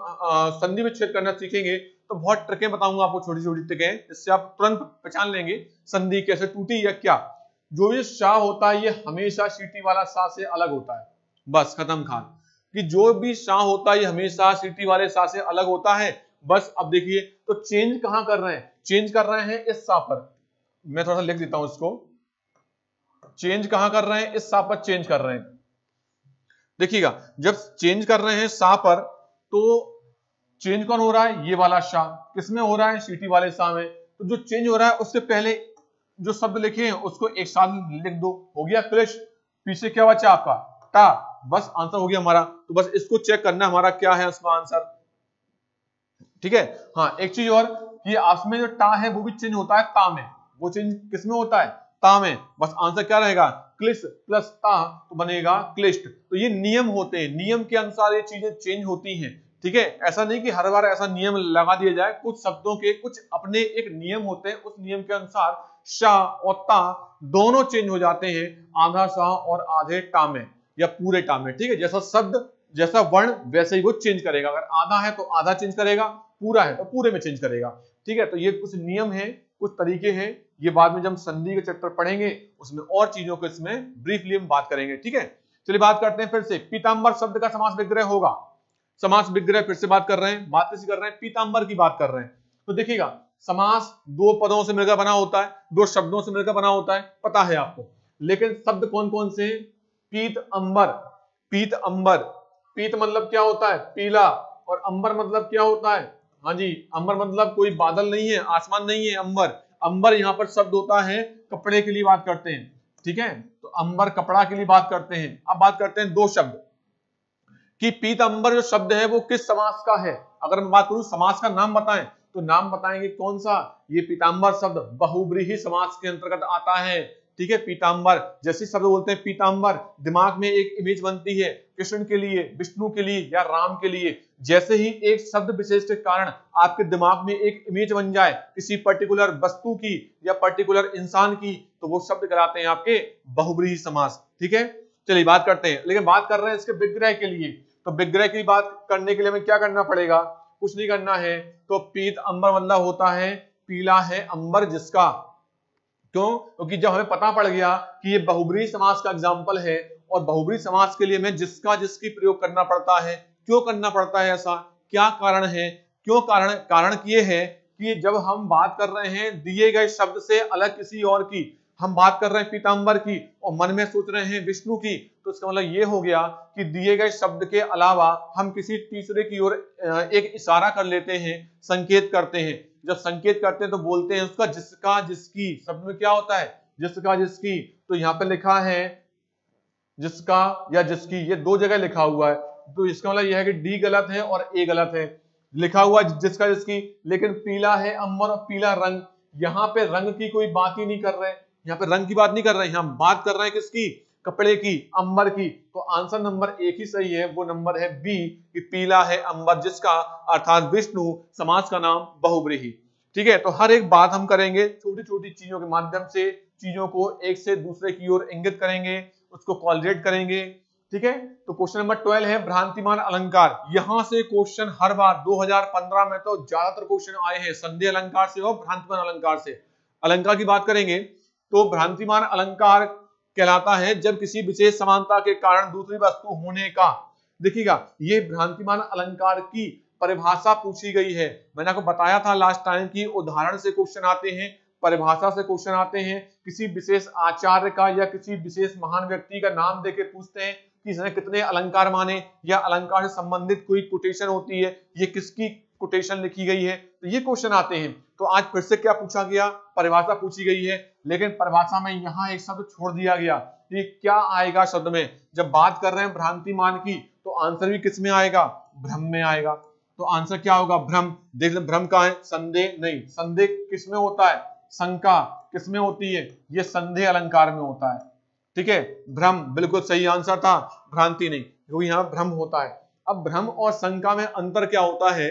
संधि विच्छेद करना सीखेंगे तो बहुत ट्रिकें बताऊंगा आपको, छोटी छोटी ट्रिकें, जिससे आप तुरंत पहचान लेंगे संधि कैसे टूटी या क्या। जो ये शाह होता है ये हमेशा सीटी वाला सा से अलग होता है, बस खत्म खान। कि जो भी शाह होता है ये हमेशा सीटी वाले सा से अलग होता है, बस। अब देखिए तो चेंज कहां कर रहे हैं, चेंज कर रहे हैं इस सा पर। मैं थोड़ा सा लिख देता हूं इसको, चेंज कहां कर रहे हैं, इस सा पर चेंज कर रहे हैं। देखिएगा जब चेंज कर रहे हैं सा पर, तो चेंज कौन हो रहा है, ये वाला शाह। किसमें हो रहा है, सीटी वाले शाह में। तो जो चेंज हो रहा है उससे पहले जो शब्द लिखे हैं उसको एक साथ लिख दो, हो गया क्लिष्ट। पीछे क्या बचा आपका, टा, बस आंसर हो गया हमारा। तो बस इसको चेक करना हमारा क्या है उसका आंसर। ठीक है, हाँ एक चीज और कि आपस में जो टा है वो भी चेंज होता है ता में, वो चेंज किसमें होता है, ता में। बस आंसर क्या रहेगा, क्लिष्ट प्लस ता, तो बनेगा क्लिष्ट। तो ये नियम होते हैं, नियम के अनुसार ये चीजें चेंज होती हैं। ठीक है, ऐसा नहीं कि हर बार ऐसा नियम लगा दिया जाए, कुछ शब्दों के कुछ अपने एक नियम होते हैं, उस नियम के अनुसार शाह और ता दोनों चेंज हो जाते हैं, आधा शाह और आधे टा में या पूरे टा में। ठीक है, जैसा शब्द जैसा वर्ण वैसे ही वो चेंज करेगा, अगर आधा है तो आधा चेंज करेगा, पूरा है तो पूरे में चेंज करेगा। ठीक है, तो ये कुछ नियम है, कुछ तरीके हैं, ये बाद में जब हम संधि के चैप्टर पढ़ेंगे उसमें और चीजों को इसमें ब्रीफली हम बात करेंगे। ठीक है, चलिए बात करते हैं फिर से, पीतांबर शब्द का समास विग्रह होगा। समास विग्रह फिर से बात कर रहे हैं, बात किसी कर रहे हैं, पीतांबर की बात कर रहे हैं। तो देखिएगा समास दो पदों से मिलकर बना होता है, दो शब्दों से मिलकर बना होता है, पता है आपको। लेकिन शब्द कौन कौन से हैं, पीत अंबर, पीत अंबर। पीत मतलब क्या होता है, पीला, और अंबर मतलब क्या होता है, हाँ जी, अंबर मतलब कोई बादल नहीं है, आसमान नहीं है, अंबर। अंबर यहाँ पर शब्द होता है कपड़े के लिए बात करते हैं। ठीक है, तो अंबर कपड़ा के लिए बात करते हैं। अब बात करते हैं दो शब्द कि पीतांबर जो शब्द है वो किस समास का है। अगर मैं बात करूं समास का नाम बताएं तो नाम बताएंगे कौन सा, ये पीतांबर शब्द बहुब्रीहि समास के अंतर्गत आता है। ठीक है, पीतांबर जैसे शब्द बोलते हैं पीतांबर, दिमाग में एक इमेज बनती है कृष्ण के लिए, विष्णु के लिए या राम के लिए। जैसे ही एक शब्द विशेष के कारण आपके दिमाग में एक इमेज बन जाए किसी पर्टिकुलर वस्तु की या पर्टिकुलर इंसान की, तो वो शब्द कहलाते हैं आपके बहुब्रीहि समास। ठीक है, चलिए बात करते हैं, लेकिन बात कर रहे हैं इसके विग्रह के लिए। तो विग्रह की बात करने के लिए हमें क्या करना पड़ेगा, कुछ नहीं करना है। तो पीत अंबर मतलब होता है पीला है अंबर जिसका। क्यों, क्योंकि जब हमें पता पड़ गया कि ये बहुब्रीहि समास का एग्जाम्पल है, और बहुब्रीहि समास के लिए हमें जिसका जिसकी प्रयोग करना पड़ता है। क्यों करना पड़ता है ऐसा, क्या कारण है, क्यों कारण ये है कि जब हम बात कर रहे हैं दिए गए शब्द से अलग किसी और की, हम बात कर रहे हैं पीतांबर की और मन में सोच रहे हैं विष्णु की, तो इसका मतलब ये हो गया कि दिए गए शब्द के अलावा हम किसी तीसरे की ओर एक इशारा कर लेते हैं, संकेत करते हैं। जब संकेत करते हैं तो बोलते हैं उसका जिसका जिसकी, शब्द में क्या होता है, जिसका जिसकी। तो यहाँ पे लिखा है जिसका या जिसकी, ये दो जगह लिखा हुआ है, तो इसका मतलब यह है कि डी गलत है और ए गलत है। लिखा हुआ जिसका जिसकी, लेकिन पीला है अंबर और पीला रंग, यहाँ पे रंग की कोई बात ही नहीं कर रहे, यहाँ पे रंग की बात नहीं कर रहे हैं, हम बात कर रहे हैं किसकी, कपड़े की, अंबर की। तो आंसर नंबर एक ही सही है, वो नंबर है बी, कि पीला है अंबर जिसका, अर्थात विष्णु, समास का नाम बहुब्रीहि। ठीक है, तो हर एक बात हम करेंगे, छोटी छोटी चीजों के माध्यम से चीजों को एक से दूसरे की ओर इंगित करेंगे, उसको कॉलरेट करेंगे, ठीक है, तो क्वेश्चन नंबर 12 है भ्रांतिमान अलंकार। यहां से क्वेश्चन हर बार 2015 में तो ज्यादातर क्वेश्चन आए हैं संधि अलंकार से और भ्रांतिमान अलंकार से। अलंकार की बात करेंगे तो भ्रांतिमान अलंकार कहलाता है जब किसी विशेष समानता के कारण दूसरी वस्तु होने का, देखिएगा ये भ्रांतिमान अलंकार की परिभाषा पूछी गई है। मैंने आपको बताया था लास्ट टाइम की उदाहरण से क्वेश्चन आते हैं, परिभाषा से क्वेश्चन आते हैं, किसी विशेष आचार्य का या किसी विशेष महान व्यक्ति का नाम देके पूछते हैं कि इसने कितने अलंकार माने, या अलंकार से संबंधित कोई कोटेशन होती है, ये किसकी कोटेशन लिखी गई है, तो ये क्वेश्चन आते हैं। तो आज फिर से क्या पूछा गया, परिभाषा पूछी गई है, लेकिन परिभाषा में यहाँ एक शब्द छोड़ दिया गया। ये क्या आएगा शब्द में, जब बात कर रहे हैं भ्रांतिमान की तो आंसर भी किस में आएगा, भ्रम में आएगा। तो आंसर क्या होगा, भ्रम। देख भ्रम का है, संदेह नहीं। संदेह किस में होता है, शंका किस में होती है, ये संदेह अलंकार में होता है। ठीक है, भ्रम बिल्कुल सही आंसर था, भ्रांति नहीं, क्योंकि यहाँ भ्रम होता है। अब भ्रम और शंका में अंतर क्या होता है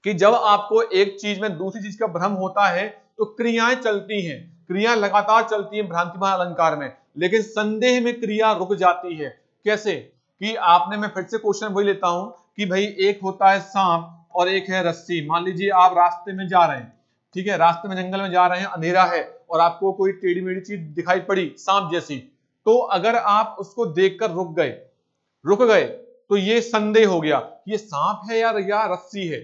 कि जब आपको एक चीज में दूसरी चीज का भ्रम होता है तो क्रियाएं चलती हैं, क्रियाएं लगातार चलती हैं भ्रांतिमान अलंकार में, लेकिन संदेह में क्रिया रुक जाती है। कैसे कि आपने, मैं फिर से क्वेश्चन वही लेता हूं कि भाई एक होता है सांप और एक है रस्सी। मान लीजिए आप रास्ते में जा रहे हैं, ठीक है, रास्ते में जंगल में जा रहे हैं, अंधेरा है और आपको कोई टेढ़ी मेढ़ी चीज दिखाई पड़ी सांप जैसी, तो अगर आप उसको देखकर रुक गए तो ये संदेह हो गया, ये सांप है या रस्सी है।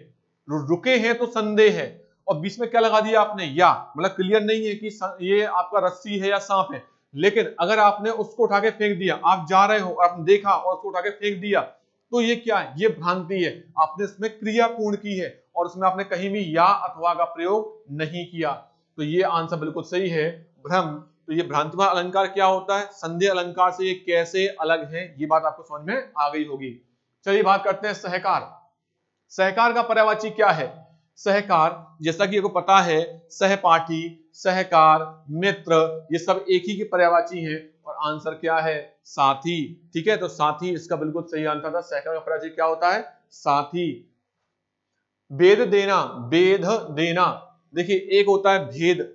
रुके हैं तो संदेह है, और बीच में क्या लगा दिया आपने, या, मतलब क्लियर नहीं है कि ये आपका रस्सी है या सांप है। लेकिन अगर आपने उसको उठा के फेंक दिया, आप जा रहे हो और आपने देखा और उसको उठा के फेंक दिया, तो ये क्या है, ये भ्रांति है। आपने इसमें क्रिया पूर्ण की है और उसमें आपने कहीं भी या अथवा का प्रयोग नहीं किया, तो ये आंसर बिल्कुल सही है, भ्रम। तो ये भ्रांतिमान अलंकार क्या होता है, संदेह अलंकार से ये कैसे अलग है, ये बात आपको समझ में आ गई होगी। चलिए बात करते हैं सहकार। सहकार का पर्यायवाची क्या है, सहकार जैसा कि आपको पता है, सहपाठी, सहकार, मित्र, ये सब एक ही की पर्यायवाची है, और आंसर क्या है, साथी। ठीक है, तो साथी इसका बिल्कुल सही आंसर था। सहकार का पर्यायवाची क्या होता है, साथी। वेद देना, देखिए एक होता है भेद,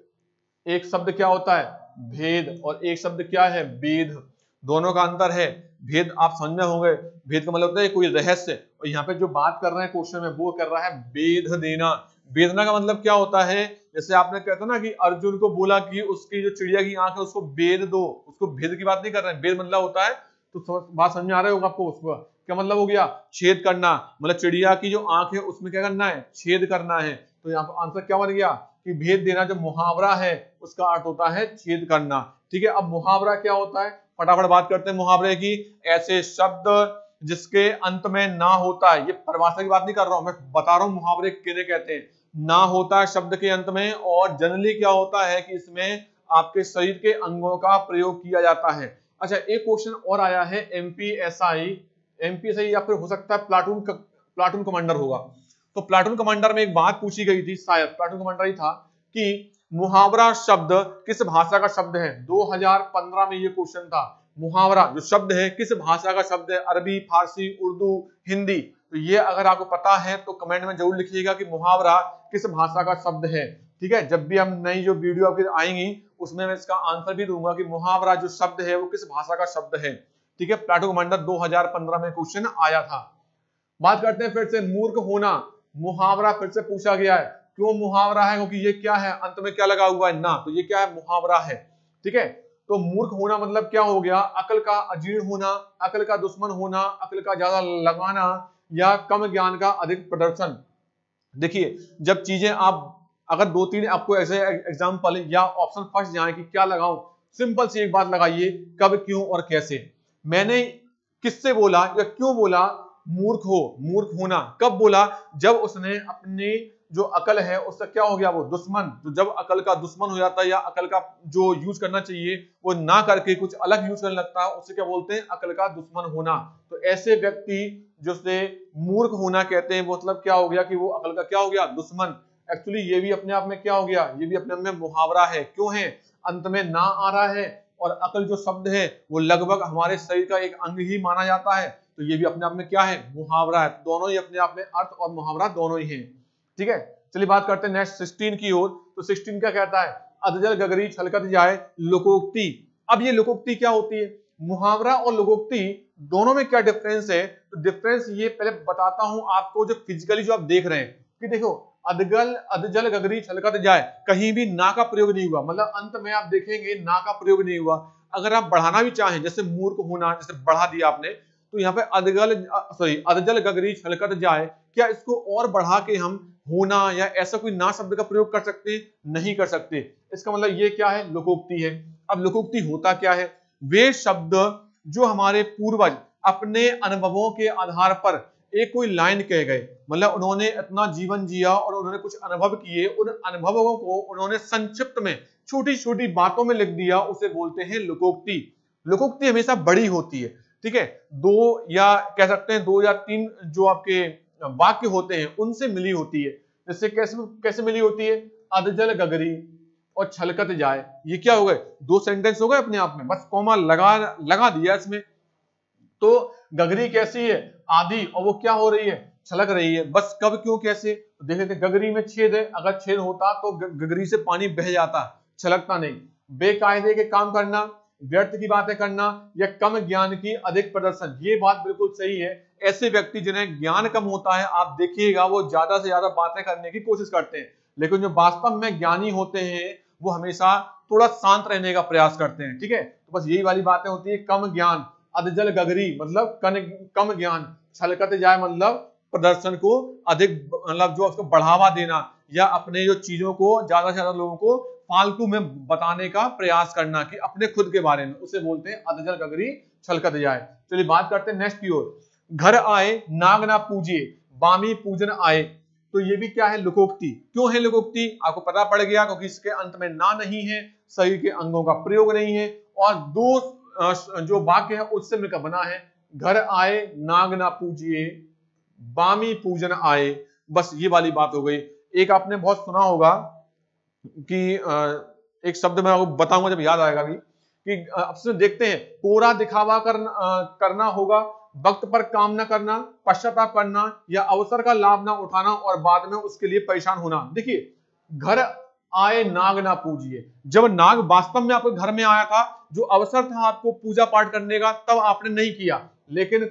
एक शब्द क्या होता है भेद, और एक शब्द क्या है वेद, दोनों का अंतर है। भेद आप समझ में होंगे, भेद का मतलब होता है कोई रहस्य, और यहाँ पे जो बात कर रहे हैं क्वेश्चन में वो कर रहा है वेद देना। वेदना का मतलब क्या होता है, जैसे आपने कहता ना कि अर्जुन को बोला कि उसकी जो चिड़िया की आंख है उसको भेद दो, उसको भेद की बात नहीं कर रहे हैं, भेद मतलब होता है, तो बात समझ में आ रही होगा आपको, उसको क्या मतलब हो गया, छेद करना, मतलब चिड़िया की जो आंख है उसमें क्या करना है, छेद करना है। तो यहाँ पर आंसर क्या बन गया कि भेद देना जो मुहावरा है उसका अर्थ होता है छेद करना। ठीक है, अब मुहावरा क्या होता है, फटाफट बात करते हैं मुहावरे की। ऐसे शब्द जिसके अंत में ना होता है, ये परिभाषा की बात नहीं कर रहा हूं, मैं बता रहा हूं मुहावरे किन्हें कहते हैं। ना होता है शब्द के अंत में, और जनरली क्या होता है कि इसमें आपके शरीर के अंगों का प्रयोग किया जाता है। अच्छा, एक क्वेश्चन और आया है एमपीएसआई या फिर हो सकता है प्लाटून कमांडर होगा। तो प्लाटून कमांडर में एक बात पूछी गई थी, शायद प्लाटून कमांडर ही था, कि मुहावरा शब्द किस भाषा का शब्द है। 2015 में ये क्वेश्चन था, मुहावरा जो शब्द है किस भाषा का शब्द है, अरबी, फारसी, उर्दू, हिंदी। तो ये अगर आपको पता है तो कमेंट में जरूर लिखिएगा कि मुहावरा किस भाषा का शब्द है। ठीक है, जब भी हम नई जो वीडियो आपकी आएंगी उसमें मैं इसका आंसर भी दूंगा कि मुहावरा जो शब्द है वो किस भाषा का शब्द है। ठीक है, प्लाटून कमांडर 2015 में क्वेश्चन आया था। बात करते हैं फिर से मूर्ख होना, मुहावरा फिर से पूछा गया है। क्यों मुहावरा है, क्योंकि ये क्या है, अंत में क्या लगा हुआ है, ना, तो ये क्या है, मुहावरा है। ठीक है, तो मूर्ख होना मतलब क्या हो गया, अकल का अजीर्ण होना, अकल का दुश्मन होना, अकल का ज्यादा लगाना, या कम ज्ञान का अधिक प्रदर्शन। देखिए जब चीजें आप, अगर 2-3 आपको ऐसे एग्जाम्पल या ऑप्शन फंस जाए कि क्या लगाऊं, सिंपल सी एक बात लगाइए, कब, क्यों और कैसे। मैंने किससे बोला या क्यों बोला मूर्ख होना, कब बोला, जब उसने अपनी जो अकल है उसका क्या हो गया, वो दुश्मन, तो जब अकल का दुश्मन हो जाता है या अकल का जो यूज करना चाहिए वो ना करके कुछ अलग यूज करने लगता है, उसे क्या बोलते हैं, अकल का दुश्मन होना। तो ऐसे व्यक्ति जिसे मूर्ख होना कहते हैं, मतलब क्या हो गया कि वो अकल का क्या हो गया, दुश्मन। एक्चुअली ये भी अपने आप में क्या हो गया, ये भी अपने आप में मुहावरा है। क्यों है, अंत में ना आ रहा है, और अकल जो शब्द है वो लगभग हमारे शरीर का एक अंग ही माना जाता है, तो ये भी अपने आप में क्या है, मुहावरा है। दोनों ही अपने आप में अर्थ और मुहावरा दोनों ही हैं। ठीक है, चलिए बात करते हैं नेक्स्ट 16 की ओर। तो 16 क्या कहता है, अधजल गगरी छलकत जाए लोकोक्ति। अब ये लोकोक्ति क्या होती है, मुहावरा और लोकोक्ति दोनों में क्या डिफरेंस है? तो डिफरेंस ये पहले बताता हूं आपको, जो फिजिकली जो आप देख रहे हैं कि देखो अधगल अधजल गगरी छलकत जाए, कहीं भी ना का प्रयोग नहीं हुआ, मतलब अंत में आप देखेंगे ना का प्रयोग नहीं हुआ। अगर आप बढ़ाना भी चाहें, जैसे मूर्ख होना, जैसे बढ़ा दिया आपने, तो यहाँ पे अधजल गगरी छलकत जाए, क्या इसको और बढ़ा के हम होना या ऐसा कोई ना शब्द का प्रयोग कर सकते हैं? नहीं कर सकते। इसका मतलब ये क्या है? लोकोक्ति है। अब लोकोक्ति होता क्या है? वे शब्द जो हमारे पूर्वज अपने अनुभवों के आधार पर एक कोई लाइन कह गए, मतलब उन्होंने इतना जीवन जिया और उन्होंने कुछ अनुभव किए, उन अनुभवों को उन्होंने संक्षिप्त में छोटी छोटी बातों में लिख दिया, उसे बोलते हैं लोकोक्ति। लोकोक्ति हमेशा बड़ी होती है, ठीक है, दो या कह सकते हैं 2 या 3 जो आपके वाक्य होते हैं उनसे मिली होती है। जैसे कैसे कैसे मिली होती है? अधजल गगरी और छलकत जाए, ये क्या हो गए? 2 सेंटेंस हो गए अपने आप में, बस कॉमा लगा दिया इसमें। तो गगरी कैसी है? आधी, और वो क्या हो रही है? छलक रही है। बस कब, क्यों, कैसे? तो देख लेते, गगरी में छेद है, अगर छेद होता तो गगरी से पानी बह जाता, छलकता नहीं। बेकायदे के काम करना, व्यर्थ की बातें करना या कम ज्ञान की अधिक प्रदर्शन, ये बात बिल्कुल सही है। ऐसे व्यक्ति जिन्हें ज्ञान कम होता है, आप देखिएगा वो ज्यादा से ज्यादा बातें करने की कोशिश करते हैं, लेकिन जो वास्तव में ज्ञानी होते हैं वो हमेशा थोड़ा शांत रहने का प्रयास करते हैं, ठीक है। तो बस यही वाली बातें होती है। कम ज्ञान, अधजल गगरी मतलब कम ज्ञान, छलकत जाए मतलब प्रदर्शन को अधिक, मतलब जो उसको बढ़ावा देना या अपने जो चीजों को ज्यादा से ज्यादा लोगों को फालतू में बताने का प्रयास करना कि अपने खुद के बारे में, उसे बोलते हैं अधजल गगरी छलकत जाए। चलिए बात करते हैं नेक्स्ट की ओर। घर आए नाग ना पूजिए, बामी पूजन आए, तो ये भी क्या है? लोकोक्ति। क्यों है लोकोक्ति? आपको पता पड़ गया, क्योंकि इसके अंत में ना नहीं है, शरीर के अंगों का प्रयोग नहीं है, और 2 जो वाक्य है उससे मिलकर बना है। घर आए नाग ना पूजिए, बामी पूजन आए, बस ये वाली बात हो गई। एक आपने बहुत सुना होगा कि एक शब्द मैं आपको बताऊंगा जब याद आएगा भी, कि अब देखते हैं, कोरा दिखावा करना होगा, वक्त पर काम न करना, पश्चाताप करना या अवसर का लाभ ना उठाना और बाद में उसके लिए परेशान होना। देखिए, घर आए नाग ना पूजिए, जब नाग वास्तव में आपके घर में आया था, जो अवसर था आपको पूजा पाठ करने का, तब आपने नहीं किया, लेकिन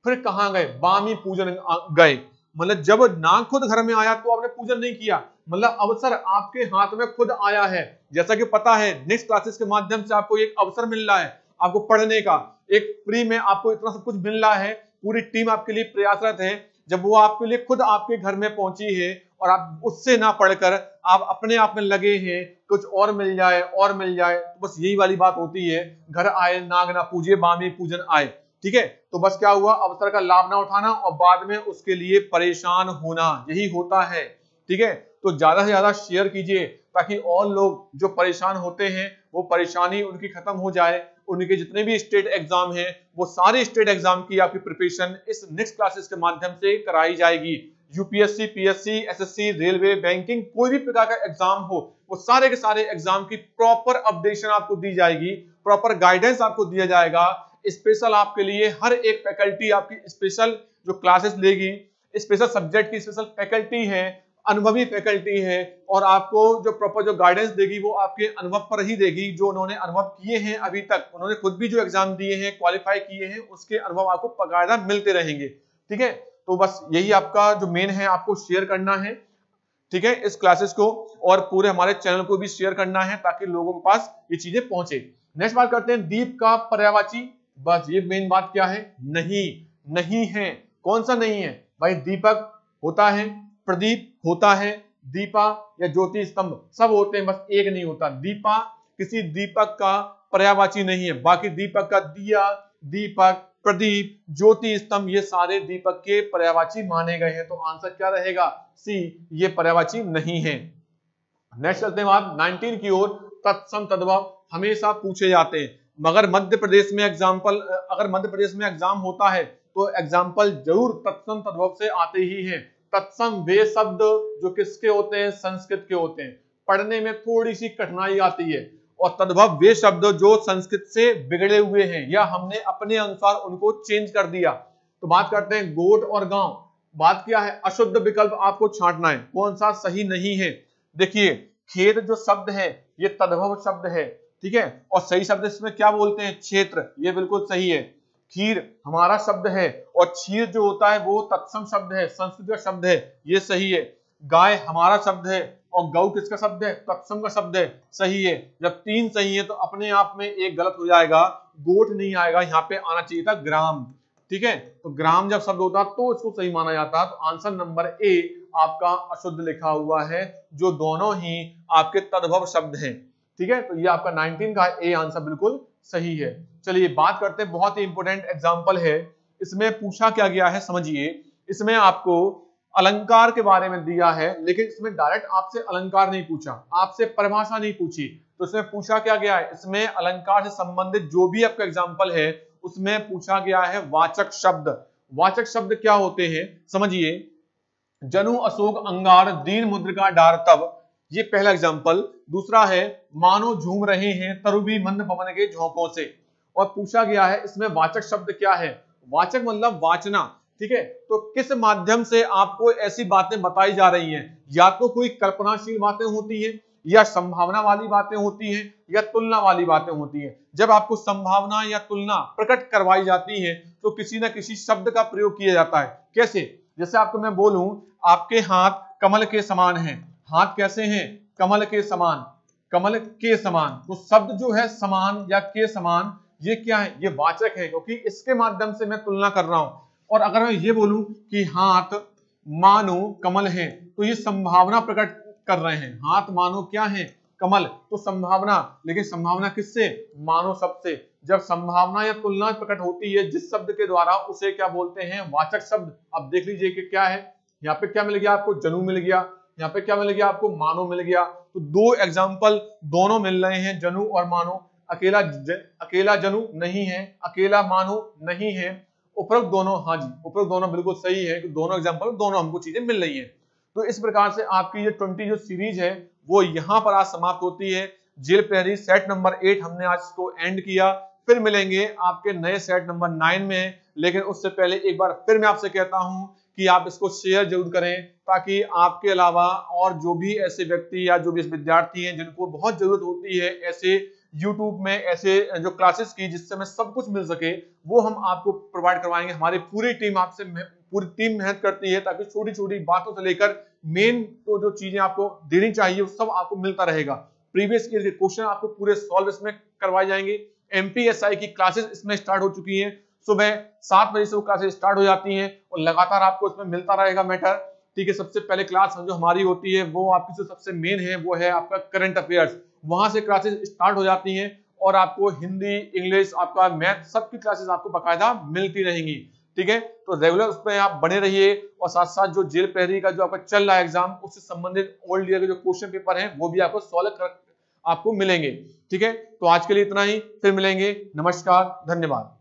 फिर कहां गए? बामी पूजन गए, मतलब जब नाग खुद घर में आया तो आपने पूजन नहीं किया, मतलब अवसर आपके हाथ में खुद आया है। जैसा कि पता है, नेक्स्ट क्लासेस के माध्यम से आपको एक अवसर मिल रहा है आपको पढ़ने का, एक फ्री में आपको इतना सब कुछ मिल रहा है, पूरी टीम आपके लिए प्रयासरत है। जब वो आपके लिए खुद आपके घर में पहुंची है और आप उससे ना पढ़कर आप अपने आप में लगे हैं कुछ और मिल जाए और मिल जाए, तो बस यही वाली बात होती है। घर आए नाग ना पूजिए, बामी पूजन आए, ठीक है। तो बस क्या हुआ? अवसर का लाभ ना उठाना और बाद में उसके लिए परेशान होना, यही होता है, ठीक है। तो ज्यादा से ज्यादा शेयर कीजिए ताकि और लोग जो परेशान होते हैं वो परेशानी उनकी खत्म हो जाए। उनके जितने भी स्टेट एग्जाम हैं, वो सारे स्टेट एग्जाम की आपकी प्रिपरेशन इस नेक्स्ट क्लासेस के माध्यम से कराई जाएगी। UPSC, PSC, SSC, railway, banking, कोई भी प्रकार का एग्जाम हो, वो सारे के सारे एग्जाम की प्रॉपर अपडेशन आपको दी जाएगी, प्रॉपर गाइडेंस आपको दिया जाएगा। स्पेशल आपके लिए हर एक फैकल्टी आपकी स्पेशल जो क्लासेस लेगी, स्पेशल सब्जेक्ट की स्पेशल फैकल्टी है, अनुभवी फैकल्टी है, और आपको जो प्रॉपर जो गाइडेंस देगी वो आपके अनुभव पर ही देगी, जो उन्होंने अनुभव किए हैं अभी तक, उन्होंने खुद भी जो एग्जाम दिए हैं, क्वालिफाई किए हैं, उसके अनुभव आपको बकायदा मिलते रहेंगे, ठीक है। तो बस यही आपका जो मेन है, आपको शेयर करना है, ठीक है, इस क्लासेस को, और पूरे हमारे चैनल को भी शेयर करना है ताकि लोगों के पास ये चीजें पहुंचे। नेक्स्ट बात करते हैं, दीप का पर्यायवाची। बस ये मेन बात क्या है? नहीं, नहीं है। कौन सा नहीं है भाई? दीपक होता है, प्रदीप होता है, दीपा या ज्योति स्तंभ सब होते हैं, बस एक नहीं होता। दीपा किसी दीपक का पर्यायवाची नहीं है, बाकी दीपक का दिया, दीपक, प्रदीप, ज्योति स्तंभ, ये सारे दीपक के पर्यायवाची माने गए हैं। तो आंसर क्या रहेगा? सी, ये पर्यायवाची नहीं है। नेक्स्ट चलते हैं बात 19 की ओर। तत्सम तद्भव हमेशा पूछे जाते हैं, मगर मध्य प्रदेश में एग्जाम्पल, अगर मध्य प्रदेश में एग्जाम होता है तो एग्जाम्पल जरूर तत्सम तद्भव से आते ही हैं। तत्सम वे शब्द जो किसके होते हैं? संस्कृत के होते हैं, पढ़ने में थोड़ी सी कठिनाई आती है, और तद्भव वे शब्द जो संस्कृत से बिगड़े हुए हैं या हमने अपने अनुसार उनको चेंज कर दिया। तो बात करते हैं गोट और गांव। बात क्या है? अशुद्ध विकल्प आपको छांटना है, कौन सा सही नहीं है। देखिए, खेत जो शब्द है ये तद्भव शब्द है, ठीक है। और सही शब्द इसमें क्या बोलते हैं, क्षेत्र, ये बिल्कुल सही है। खीर हमारा शब्द है और क्षीर जो होता है वो तत्सम शब्द है, संस्कृत का शब्द है, ये सही है। गाय हमारा शब्द है और गौ किसका शब्द है, तत्सम का शब्द है, सही है। जब 3 सही है तो अपने आप में एक गलत हो जाएगा, गोट नहीं आएगा, यहाँ पे आना चाहिए था ग्राम, ठीक है। तो ग्राम जब शब्द होता तो इसको सही माना जाता। तो आंसर नंबर ए आपका अशुद्ध लिखा हुआ है, जो दोनों ही आपके तद्भव शब्द हैं, ठीक है। तो ये आपका 19 का ए आंसर बिल्कुल सही है। चलिए बात करते हैं, बहुत ही इंपॉर्टेंट एग्जांपल है। इसमें पूछा क्या गया है समझिए, इसमें आपको अलंकार के बारे में दिया है, लेकिन इसमें डायरेक्ट आपसे अलंकार नहीं पूछा, आपसे परिभाषा नहीं पूछी। तो इसमें पूछा क्या गया है, इसमें अलंकार से संबंधित जो भी आपका एग्जाम्पल है उसमें पूछा गया है वाचक शब्द। वाचक शब्द क्या होते हैं समझिए, जनु अशोक अंगार दीन मुद्रिका डार तब, ये पहला एग्जाम्पल। दूसरा है मानो झूम रहे हैं तरुबी मंद पवन के झोंकों से। और पूछा गया है इसमें वाचक शब्द क्या है, वाचक मतलब वाचना, ठीक है। तो किस माध्यम से आपको ऐसी बातें बताई जा रही हैं, या तो कोई कल्पनाशील बातें होती है, या संभावना वाली बातें होती है, या तुलना वाली बातें होती है। जब आपको संभावना या तुलना प्रकट करवाई जाती है तो किसी न किसी शब्द का प्रयोग किया जाता है। कैसे, जैसे आपको मैं बोलूं आपके हाथ कमल के समान हैं, हाथ कैसे हैं, कमल के समान, कमल के समान। तो शब्द जो है समान या के समान, ये क्या है, ये वाचक है, क्योंकि इसके माध्यम से मैं तुलना कर रहा हूं। और अगर मैं ये बोलूं कि हाथ मानो कमल है, तो ये संभावना प्रकट कर रहे हैं, हाथ मानो क्या है, कमल, तो संभावना। लेकिन संभावना किससे, मानो शब्द से। जब संभावना या तुलना प्रकट होती है जिस शब्द के द्वारा, उसे क्या बोलते हैं, वाचक शब्द। अब देख लीजिए कि क्या है, यहाँ पे क्या मिल गया आपको, जनु मिल गया, यहाँ पे क्या मिल गया आपको, मानो मिल गया। तो 2 एग्जाम्पल दोनों मिल रहे हैं, जनु और मानो। अकेला जनु नहीं है, अकेला मानो नहीं है, उपरोक्त दोनों, हाँ जी उपरोक्त दोनों बिल्कुल सही है, दोनों एग्जाम्पल, दोनों हमको चीजें मिल रही है। तो इस प्रकार से आपकी ये 20 जो सीरीज है वो यहाँ पर आज समाप्त होती है। जेल प्रहरी सेट नंबर 8 हमने आज इसको एंड किया। फिर मिलेंगे आपके नए सेट नंबर 9 में, लेकिन उससे पहले एक बार फिर मैं आपसे कहता हूं कि आप इसको शेयर जरूर करें, ताकि आपके अलावा और जो भी ऐसे व्यक्ति या जो भी विद्यार्थी हैं जिनको बहुत जरूरत होती है ऐसे YouTube में ऐसे जो क्लासेस की, जिससे हमें सब कुछ मिल सके, वो हम आपको प्रोवाइड करवाएंगे। हमारी पूरी टीम आपसे पूरी टीम मेहनत करती है, ताकि छोटी छोटी बातों से लेकर मेन तो जो चीजें आपको देनी चाहिए वो सब आपको मिलता रहेगा। प्रीवियस ईयर के क्वेश्चन आपको पूरे सॉल्व इसमें करवाए जाएंगे। MPSI की क्लासेस इसमें स्टार्ट हो चुकी हैं, सुबह 7 बजे से वो क्लासेस स्टार्ट हो जाती हैं और लगातार आपको इसमें मिलता रहेगा मैटर, ठीक है। सबसे पहले क्लास जो हमारी होती है वो आपकी जो सबसे मेन है वो है आपका करंट अफेयर्स, वहां से क्लासेस स्टार्ट हो जाती हैं और आपको हिंदी, इंग्लिश, आपका मैथ, सबकी क्लासेस आपको बाकायदा मिलती रहेंगी, ठीक है। तो रेगुलर उसमें आप बने रहिए, और साथ साथ जो जेल प्रहरी का जो आपका चल रहा है एग्जाम, उससे संबंधित ओल्ड ईयर के जो क्वेश्चन पेपर हैं वो भी आपको सॉल्व कर आपको मिलेंगे, ठीक है। तो आज के लिए इतना ही, फिर मिलेंगे, नमस्कार, धन्यवाद।